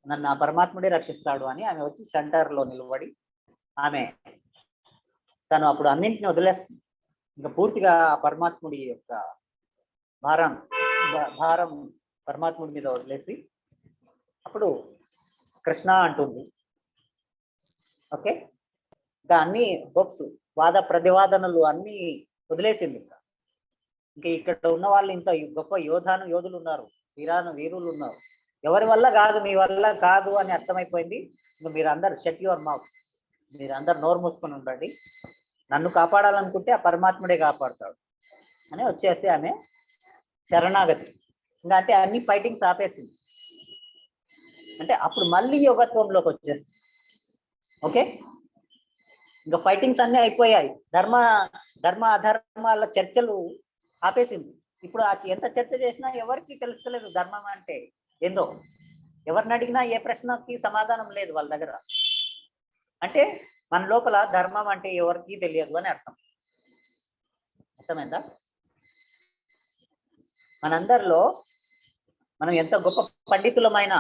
నన్ను ఆ పరమాత్ముడే రక్షిస్తాడు అని. ఆమె వచ్చి సెంటర్లో నిలబడి తను అప్పుడు అన్నింటిని వదిలేస్తుంది, ఇంకా పూర్తిగా ఆ పరమాత్ముడి యొక్క భారం పరమాత్ముడి మీద వదిలేసి అప్పుడు కృష్ణ అంటుంది. ఓకే, ఇంకా అన్ని హోప్స్, వాద ప్రతివాదనలు అన్ని వదిలేసింది. ఇంకా ఇక్కడ ఉన్న వాళ్ళు ఇంత గొప్ప యోధులు ఉన్నారు, వీరులు ఉన్నారు, ఎవరి వల్ల కాదు, మీ వల్ల కాదు అని అర్థమైపోయింది. ఇంకా మీరు అందరు షట్ యువర్ మౌత్, మీరు అందరు నోరు మూసుకొని ఉండండి, నన్ను కాపాడాలనుకుంటే ఆ పరమాత్ముడే కాపాడుతాడు అని వచ్చేసి ఆమె శరణాగతి. ఇంకా అంటే అన్ని ఫైటింగ్స్ ఆపేసింది, అంటే అప్పుడు మళ్ళీ యోగత్వంలోకి వచ్చేస్తుంది. ఓకే, ఇంకా ఫైటింగ్స్ అన్నీ అయిపోయాయి, ధర్మ అధర్మాల చర్చలు ఆపేసింది. ఇప్పుడు ఎంత చర్చ చేసినా ఎవరికి తెలుస్తలేదు ధర్మం అంటే ఏందో, ఎవరిని అడిగినా ఏ ప్రశ్నకి సమాధానం లేదు వాళ్ళ దగ్గర. అంటే మన లోపల ధర్మం అంటే ఎవరికి తెలియదు అని అర్థమైందా? మనందరిలో మనం ఎంత గొప్ప పండితులమైనా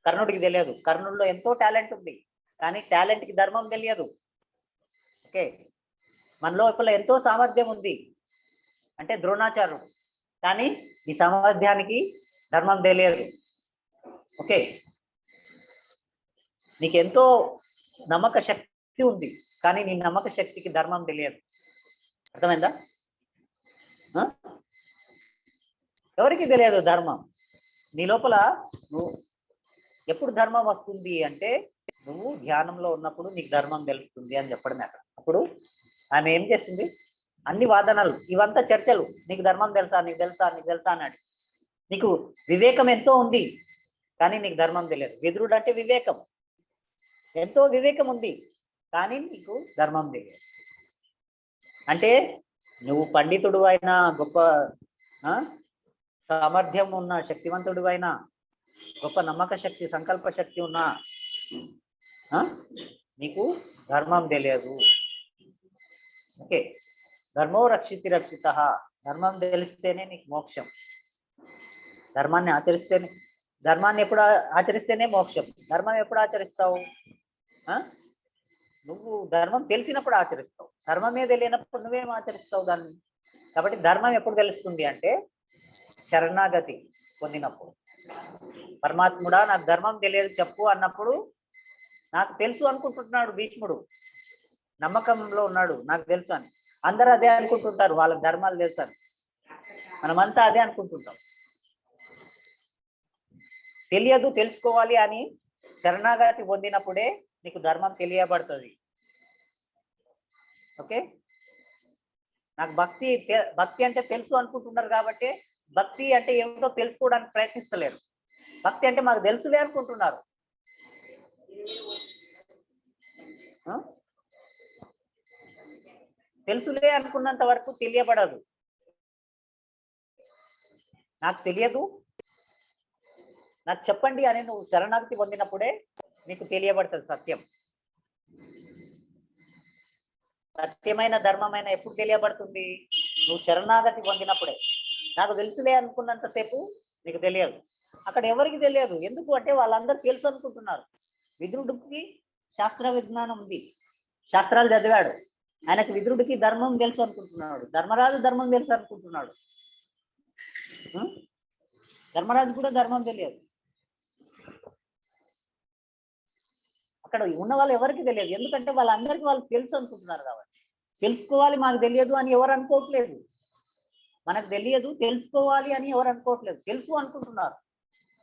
కర్ణుడికి తెలియదు, కర్ణుడిలో ఎంతో టాలెంట్ ఉంది, కానీ టాలెంట్కి ధర్మం తెలియదు. ఓకే, మన లోపల ఎంతో సామర్థ్యం ఉంది అంటే ద్రోణాచార్యుడు, కానీ ఈ సామర్థ్యానికి ధర్మం తెలియదు. ఓకే, నీకెంతో నమ్మక శక్తి ఉంది, కానీ నీ నమ్మక శక్తికి ధర్మం తెలియదు. అర్థమైందా? ఎవరికి తెలియదు ధర్మం. నీ లోపల నువ్వు ఎప్పుడు ధర్మం వస్తుంది అంటే నువ్వు ధ్యానంలో ఉన్నప్పుడు నీకు ధర్మం తెలుస్తుంది అని చెప్పడమే అక్కడ. అప్పుడు ఆమె ఏం చేసింది, అన్ని వాదనలు ఇవంతా చర్చలు, నీకు ధర్మం తెలుసా, నీకు తెలుసా, నీకు తెలుసా అన్నాడు. నీకు వివేకం ఎంతో ఉంది, కానీ నీకు ధర్మం తెలియదు. విదురుడు అంటే వివేకం, ఎంతో వివేకం ఉంది, కానీ నీకు ధర్మం తెలియదు. అంటే నువ్వు పండితుడు అయినా, గొప్ప సామర్థ్యం ఉన్న శక్తివంతుడు అయినా, గొప్ప నమ్మక శక్తి, సంకల్ప శక్తి ఉన్నా నీకు ధర్మం తెలియదు. ఓకే, ధర్మో రక్షితి రక్షిత, ధర్మం తెలిస్తేనే నీకు మోక్షం. ధర్మాన్ని ఎప్పుడు ఆచరిస్తేనే మోక్షం. ధర్మం ఎప్పుడు ఆచరిస్తావు? నువ్వు ధర్మం తెలిసినప్పుడు ఆచరిస్తావు, ధర్మమే తెలియనప్పుడు నువ్వేం ఆచరిస్తావు దాన్ని? కాబట్టి ధర్మం ఎప్పుడు తెలుస్తుంది అంటే శరణాగతి పొందినప్పుడు. పరమాత్ముడా నాకు ధర్మం తెలియదు చెప్పు అన్నప్పుడు, నాకు తెలుసు అనుకుంటున్నాడు భీష్ముడు, నమ్మకంలో ఉన్నాడు, నాకు తెలుసు అని. అందరూ అదే అనుకుంటుంటారు, వాళ్ళకి ధర్మాలు తెలుసు అని. మనమంతా అదే అనుకుంటుంటాం. తెలియదు, తెలుసుకోవాలి అని శరణాగతి పొందినప్పుడే నీకు ధర్మం తెలియబడుతుంది. ఓకే, నాకు భక్తి అంటే తెలుసు అనుకుంటున్నారు కాబట్టి భక్తి అంటే ఏమిటో తెలుసుకోవడానికి ప్రయత్నిస్తలేరు. భక్తి అంటే మాకు తెలుసులే అనుకుంటున్నారు. తెలుసులే అనుకున్నంత వరకు తెలియబడదు. నాకు తెలియదు, నాకు చెప్పండి అని నువ్వు శరణాగతి పొందినప్పుడే నీకు తెలియబడుతుంది సత్యం. సత్యమైన ధర్మమైన ఎప్పుడు తెలియబడుతుంది? నువ్వు శరణాగతి పొందినప్పుడే. నాకు తెలుసులే అనుకున్నంతసేపు నీకు తెలియదు. అక్కడ ఎవరికి తెలియదు, ఎందుకు అంటే వాళ్ళందరూ తెలుసు అనుకుంటున్నారు. విదురుడికి శాస్త్ర విజ్ఞానం ఉంది, శాస్త్రాలు చదివాడు. ఆయనకు విదురుడికి ధర్మం తెలుసు అనుకుంటున్నాడు, ధర్మరాజు ధర్మం తెలుసు అనుకుంటున్నాడు. ధర్మరాజు కూడా ధర్మం తెలియదు. అక్కడ ఉన్న వాళ్ళు ఎవరికి తెలియదు, ఎందుకంటే వాళ్ళందరికీ వాళ్ళు తెలుసు అనుకుంటున్నారు కాబట్టి. తెలుసుకోవాలి మాకు తెలియదు అని ఎవరు అనుకోవట్లేదు, మనకు తెలియదు తెలుసుకోవాలి అని ఎవరు అనుకోవట్లేదు, తెలుసు అనుకుంటున్నారు.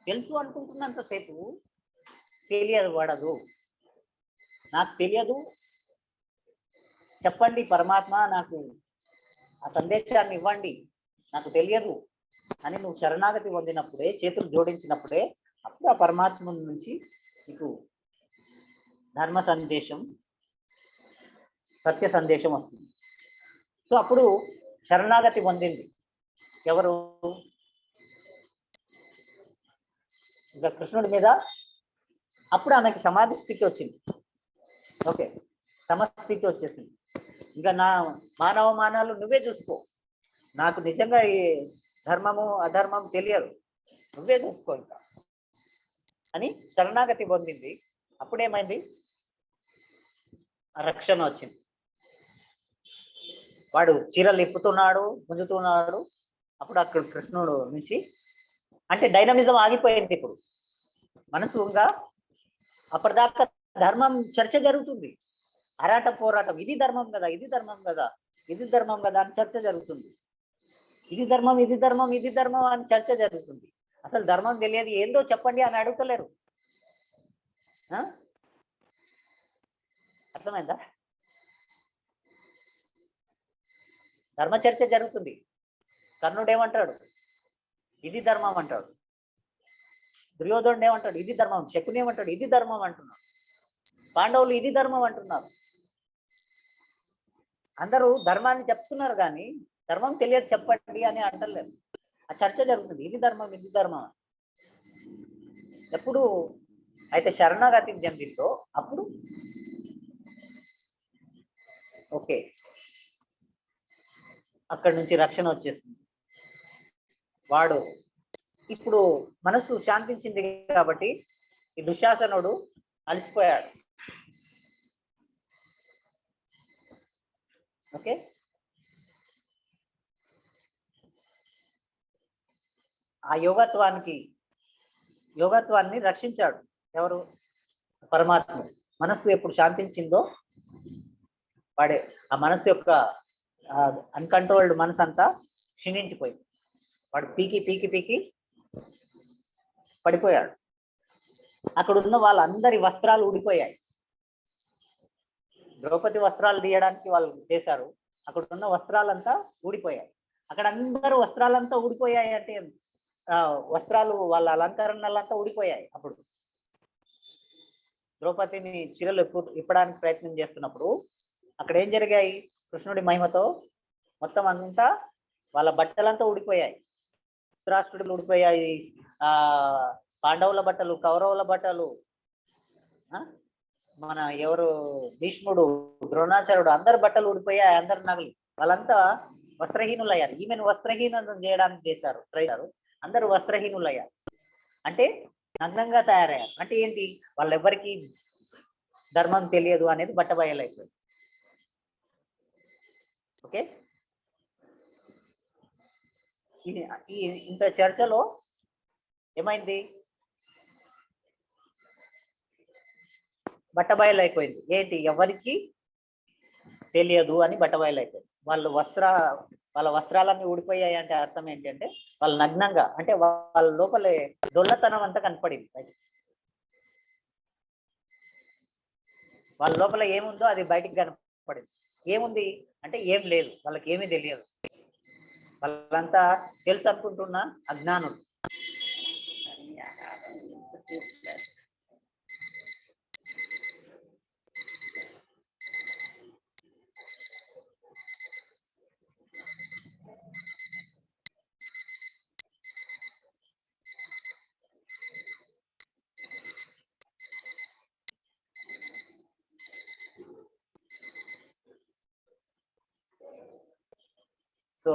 తెలుసు అనుకుంటున్నంతసేపు తెలియదు పడదు. నాకు తెలియదు చెప్పండి పరమాత్మ, నాకు ఆ సందేశాన్ని ఇవ్వండి, నాకు తెలియదు అని నువ్వు శరణాగతి పొందినప్పుడే, చేతులు జోడించినప్పుడే, అప్పుడు ఆ పరమాత్మ నుంచి నీకు ధర్మ సందేశం, సత్య సందేశం వస్తుంది. సో అప్పుడు శరణాగతి పొందింది ఎవరు? ఇంకా కృష్ణుడి మీద. అప్పుడు ఆమెకి సమాధి స్థితి వచ్చింది. ఓకే, సమస్థితి వచ్చేసింది. ఇంకా నా మానవ మానాలు నువ్వే చూసుకో, నాకు నిజంగా ఈ ధర్మము అధర్మం తెలియదు, నువ్వే చూసుకో ఇంకా అని శరణాగతి పొందింది. అప్పుడేమైంది? రక్షణ వచ్చింది. వాడు చీరలు ఇప్పుతున్నాడు, గుంజుతున్నాడు. అప్పుడు అక్కడ కృష్ణుడు నుంచి అంటే డైనమిజం ఆగిపోయింది. ఇప్పుడు మనసు ఇంకా అప్పటిదాకా ధర్మం చర్చ జరుగుతుంది, అరాట పోరాటం, ఇది ధర్మం కదా, ఇది ధర్మం కదా, ఇది ధర్మం కదా అని చర్చ జరుగుతుంది. ఇది ధర్మం, ఇది ధర్మం, ఇది ధర్మం అని చర్చ జరుగుతుంది. అసలు ధర్మం తెలియదు, ఏందో చెప్పండి అని అడుగుతలేరు. అర్థమైందా? ధర్మ చర్చ జరుగుతుంది. కర్ణుడు ఏమంటాడు? ఇది ధర్మం అంటాడు. దుర్యోధనుడు ఏమంటాడు? ఇది ధర్మం. శకుని ఏమంటాడు? ఇది ధర్మం అంటున్నాడు. పాండవులు ఇది ధర్మం అంటున్నారు. అందరూ ధర్మాన్ని చెప్తున్నారు కానీ ధర్మం తెలియదు చెప్పండి అని అంటలేదు. ఆ చర్చ జరుగుతుంది, ఇది ధర్మం, ఇది ధర్మం. ఎప్పుడు అయితే శరణాగతి చెందిందో అప్పుడు ఓకే, అక్కడి నుంచి రక్షణ వచ్చేసింది. వాడు ఇప్పుడు మనసు శాంతించింది కాబట్టి ఈ దుశ్శాసనుడు అలసిపోయాడు. ఓకే, ఆ యోగత్వాన్ని రక్షించాడు ఎవరు? పరమాత్మ. మనస్సు ఎప్పుడు శాంతించిందో వాడే ఆ మనస్సు యొక్క అన్కంట్రోల్డ్ మనసు అంతా క్షీణించిపోయింది. వాడు పీకి పీకి పీకి పడిపోయాడు. అక్కడ ఉన్న వాళ్ళందరి వస్త్రాలు ఊడిపోయాయి. ద్రౌపది వస్త్రాలు తీయడానికి వాళ్ళు చేశారు, అక్కడ ఉన్న వస్త్రాలంతా ఊడిపోయాయి. అక్కడ అందరూ వస్త్రాలంతా ఊడిపోయాయి అంటే వస్త్రాలు వాళ్ళ అలంకరణలంతా ఊడిపోయాయి. అప్పుడు ద్రౌపదిని చీరలు ఇప్పడానికి ప్రయత్నం చేస్తున్నప్పుడు అక్కడ ఏం జరిగాయి? కృష్ణుడి మహిమతో మొత్తం అంతా వాళ్ళ బట్టలంతా ఊడిపోయాయి. ధృతరాష్ట్రుడు ఊడిపోయాయి, పాండవుల బట్టలు, కౌరవుల బట్టలు, మన ఎవరు భీష్ముడు, ద్రోణాచార్యుడు, అందరు బట్టలు ఊడిపోయాయి, అందరు నగలు. వాళ్ళంతా వస్త్రహీనులయ్యారు. ఈమెను వస్త్రహీనం చేయడానికి చేశారు, అందరూ వస్త్రహీనులయ్యారు. అంటే నగ్నంగా తయారయ్యారు. అంటే ఏంటి? వాళ్ళెవ్వరికి ధర్మం తెలియదు అనేది బట్టబయలైపోయింది. ఓకే, ఇంత చర్చలో ఏమైంది? బట్టబయలైపోయింది. ఏంటి? ఎవరికి తెలియదు అని బట్టబయలైపోయింది. వాళ్ళ వస్త్రాలన్నీ ఊడిపోయాయి అంటే అర్థం ఏంటంటే వాళ్ళు నగ్నంగా, అంటే వాళ్ళ లోపలే దొల్లతనం అంతా కనపడింది. వాళ్ళ లోపల ఏముందో అది బయటికి కనపడింది. ఏముంది అంటే ఏం లేదు, వాళ్ళకి ఏమీ తెలియదు. వాళ్ళంతా తెలుసు అనుకుంటున్న అజ్ఞానులు. సో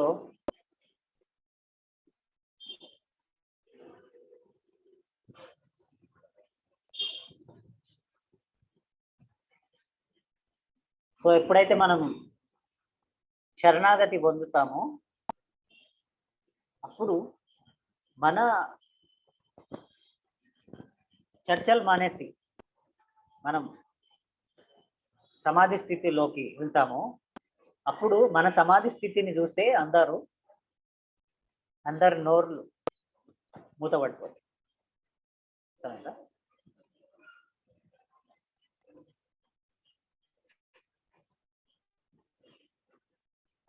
సో ఎప్పుడైతే మనం శరణాగతి పొందుతామో అప్పుడు మన చర్చలు మానేసి మనం సమాధి స్థితిలోకి వెళ్తామో అప్పుడు మన సమాధి స్థితిని చూస్తే అందరు నోర్లు మూతపడిపోతాయి.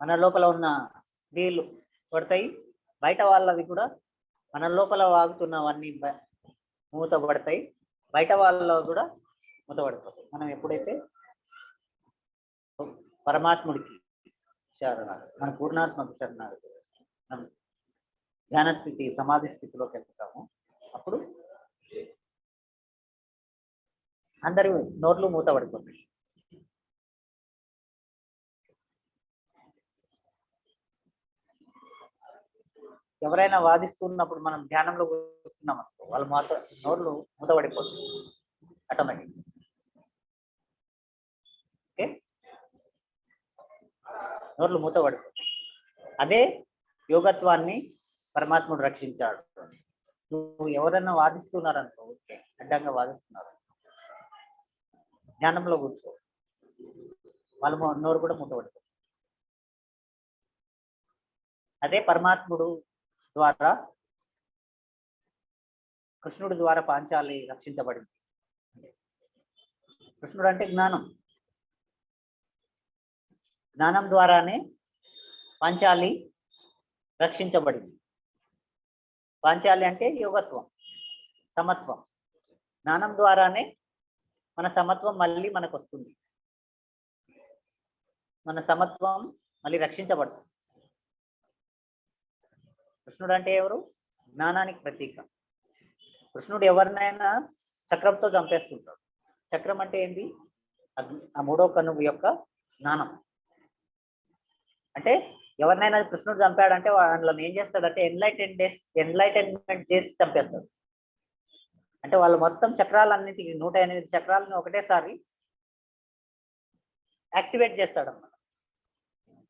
మన లోపల ఉన్న నీళ్ళు పడతాయి, బయట వాళ్ళవి కూడా మన లోపల వాగుతున్నవన్నీ మూతపడతాయి, బయట వాళ్ళ కూడా మూతపడిపోతాయి. మనం ఎప్పుడైతే పరమాత్ముడికి శరణాగతి, మన పూర్ణాత్మకు శరణాగతి మనం ధ్యాన స్థితి సమాధి స్థితిలోకి వెళ్తాము అప్పుడు అందరి నోర్లు మూతపడిపోతాయి. ఎవరైనా వాదిస్తున్నప్పుడు మనం ధ్యానంలో కూర్చున్నాం అనుకో, వాళ్ళు నోర్లు మూతపడిపోతుంది ఆటోమేటిక్. ఓకే, నోర్లు మూతపడిపోతాయి. అదే యోగత్వాన్ని పరమాత్ముడు రక్షించాడు. నువ్వు ఎవరైనా వాదిస్తున్నారనుకో, ఓకే అడ్డంగా వాదిస్తున్నారు, ధ్యానంలో కూర్చో, వాళ్ళ నోరు కూడా మూతపడుతుంది. అదే పరమాత్ముడు ద్వారా, కృష్ణుడి ద్వారా పాంచాలి రక్షించబడింది. కృష్ణుడు అంటే జ్ఞానం, జ్ఞానం ద్వారానే పాంచాలి రక్షించబడింది. పాంచాలి అంటే యోగత్వం, సమత్వం. జ్ఞానం ద్వారానే మన సమత్వం మళ్ళీ మనకు వస్తుంది, మన సమత్వం మళ్ళీ రక్షించబడుతుంది. కృష్ణుడు అంటే ఎవరు? జ్ఞానానికి ప్రతీక. కృష్ణుడు ఎవరినైనా చక్రంతో చంపేస్తుంటాడు. చక్రం అంటే ఏంటి? ఆ మూడో కన్ను యొక్క జ్ఞానం. అంటే ఎవరినైనా కృష్ణుడు చంపాడంటే వాళ్ళని ఏం చేస్తాడంటే ఎన్లైటన్మెంట్ చేసి చంపేస్తాడు. అంటే వాళ్ళు మొత్తం చక్రాలన్నిటికీ 108 చక్రాలను ఒకటేసారి యాక్టివేట్ చేస్తాడు అన్నమాట.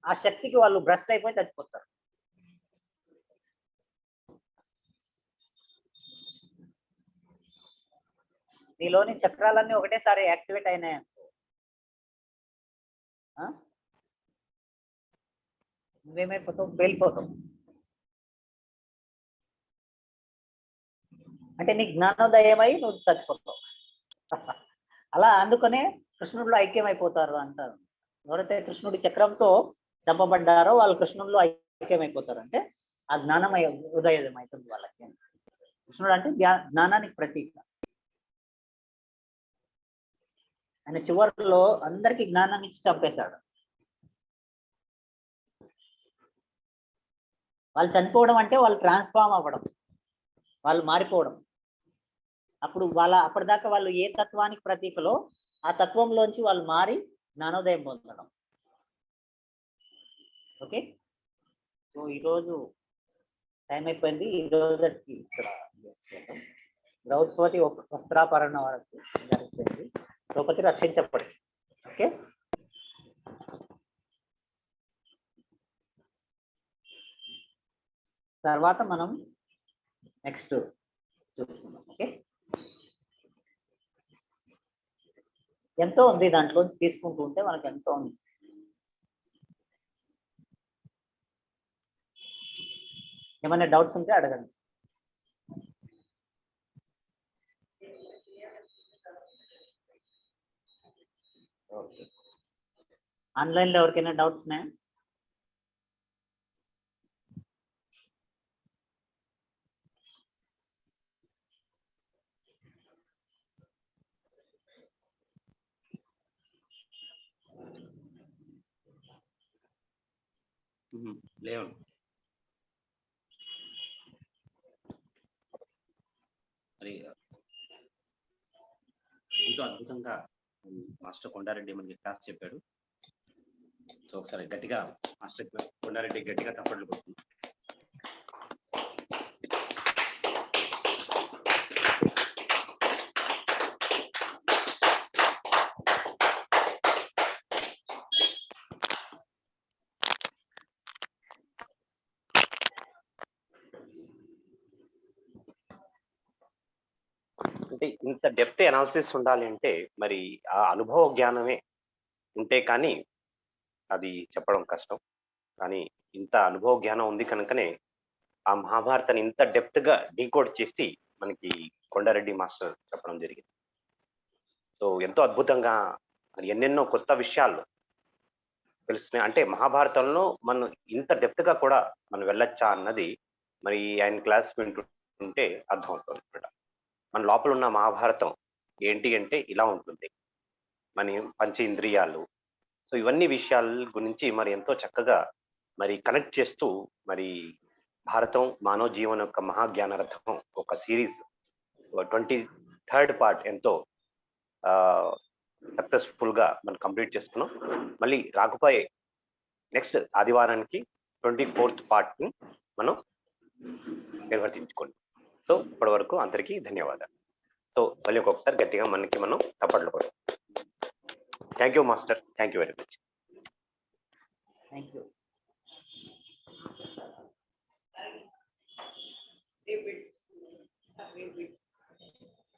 ఆ శక్తికి వాళ్ళు భ్రష్ట్ అయిపోయి చచ్చిపోతారు. నీలోని చక్రాలన్నీ ఒకటేసారి యాక్టివేట్ అయినాయనుకో, నువ్వేమైపోతావు? పేలిపోతావు. అంటే నీ జ్ఞానోదయమై నువ్వు చచ్చిపోతావు. అలా అందుకనే కృష్ణుడిలో ఐక్యమైపోతారు అంటారు. ఎవరైతే కృష్ణుడి చక్రంతో చంపబడ్డారో వాళ్ళు కృష్ణుడిలో ఐక్యమైపోతారు. అంటే ఆ జ్ఞానమయ ఉదయం అవుతుంది వాళ్ళకి. కృష్ణుడు అంటే జ్ఞానానికి ప్రతీక. ఆయన చివరిలో అందరికీ జ్ఞానం ఇచ్చి చంపేశాడు. వాళ్ళు చనిపోవడం అంటే వాళ్ళు ట్రాన్స్ఫార్మ్ అవ్వడం, వాళ్ళు మారిపోవడం. అప్పుడు అప్పటిదాకా వాళ్ళు ఏ తత్వానికి ప్రతీకలో ఆ తత్వంలోంచి వాళ్ళు మారి జ్ఞానోదయం పొందడం. ఓకే, సో ఈరోజు టైం అయిపోయింది. ఈరోజుకి ఇక్కడ ద్రౌపది వస్త్రాపరణ వరకు జరిగిపోయింది. ద్రౌపది రక్షించబడింది. ఓకే, తర్వాత మనం నెక్స్ట్ చూసుకుందాం. ఓకే, ఎంతో ఉంది దాంట్లో తీసుకుంటూ ఉంటే మనకు ఎంతో ఉంది. ఏమైనా డౌట్స్ ఉంటే అడగండి. ఓకే, ఆన్లైన్లో ఎవరికైనా డౌట్స్ ఉన్నాయా? లేవు. మరి ఎంతో అద్భుతంగా మాస్టర్ కొండారెడ్డి మనకి క్లాస్ చెప్పాడు. సో ఒకసారి గట్టిగా మాస్టర్ కొండారెడ్డి గట్టిగా తప్పట్లు కొడుతుంది. అంటే ఇంత డెప్త్ అనాలిసిస్ ఉండాలి అంటే మరి ఆ అనుభవ జ్ఞానమే ఉంటే కానీ అది చెప్పడం కష్టం. కానీ ఇంత అనుభవ జ్ఞానం ఉంది కనుకనే ఆ మహాభారతాన్ని ఇంత డెప్త్ గా డీకోడ్ చేసి మనకి కొండారెడ్డి మాస్టర్ చెప్పడం జరిగింది. సో ఎంతో అద్భుతంగా మరి ఎన్నెన్నో కొత్త విషయాలు తెలుస్తున్నాయి. అంటే మహాభారతంలో మనం ఇంత డెప్త్ గా కూడా మనం వెళ్ళొచ్చా అన్నది మరి ఆయన క్లాస్ వింటుంటే అర్థమవుతుంది అనమాట. మన లోపల ఉన్న మహాభారతం ఏంటి అంటే ఇలా ఉంటుంది. మన పంచేంద్రియాలు, సో ఇవన్నీ విషయాల గురించి మరి ఎంతో చక్కగా మరి కనెక్ట్ చేస్తూ మరి భారతం మానవ జీవనం యొక్క మహాజ్ఞాన రథం ఒక సిరీస్ 23rd పార్ట్ ఎంతో సక్సెస్ఫుల్ గా మనం కంప్లీట్ చేసుకున్నాం. మళ్ళీ రాకపోయే నెక్స్ట్ ఆదివారానికి 24th పార్ట్ ని మనం నిర్వర్తించుకోండి. సో ఇప్పటి వరకు అందరికీ ధన్యవాదాలు. సో మళ్ళీ ఒక్కొక్కసారి గట్టిగా మనం తప్పట్లు కొట్టాం. Thank you master, thank you very much. Thank you.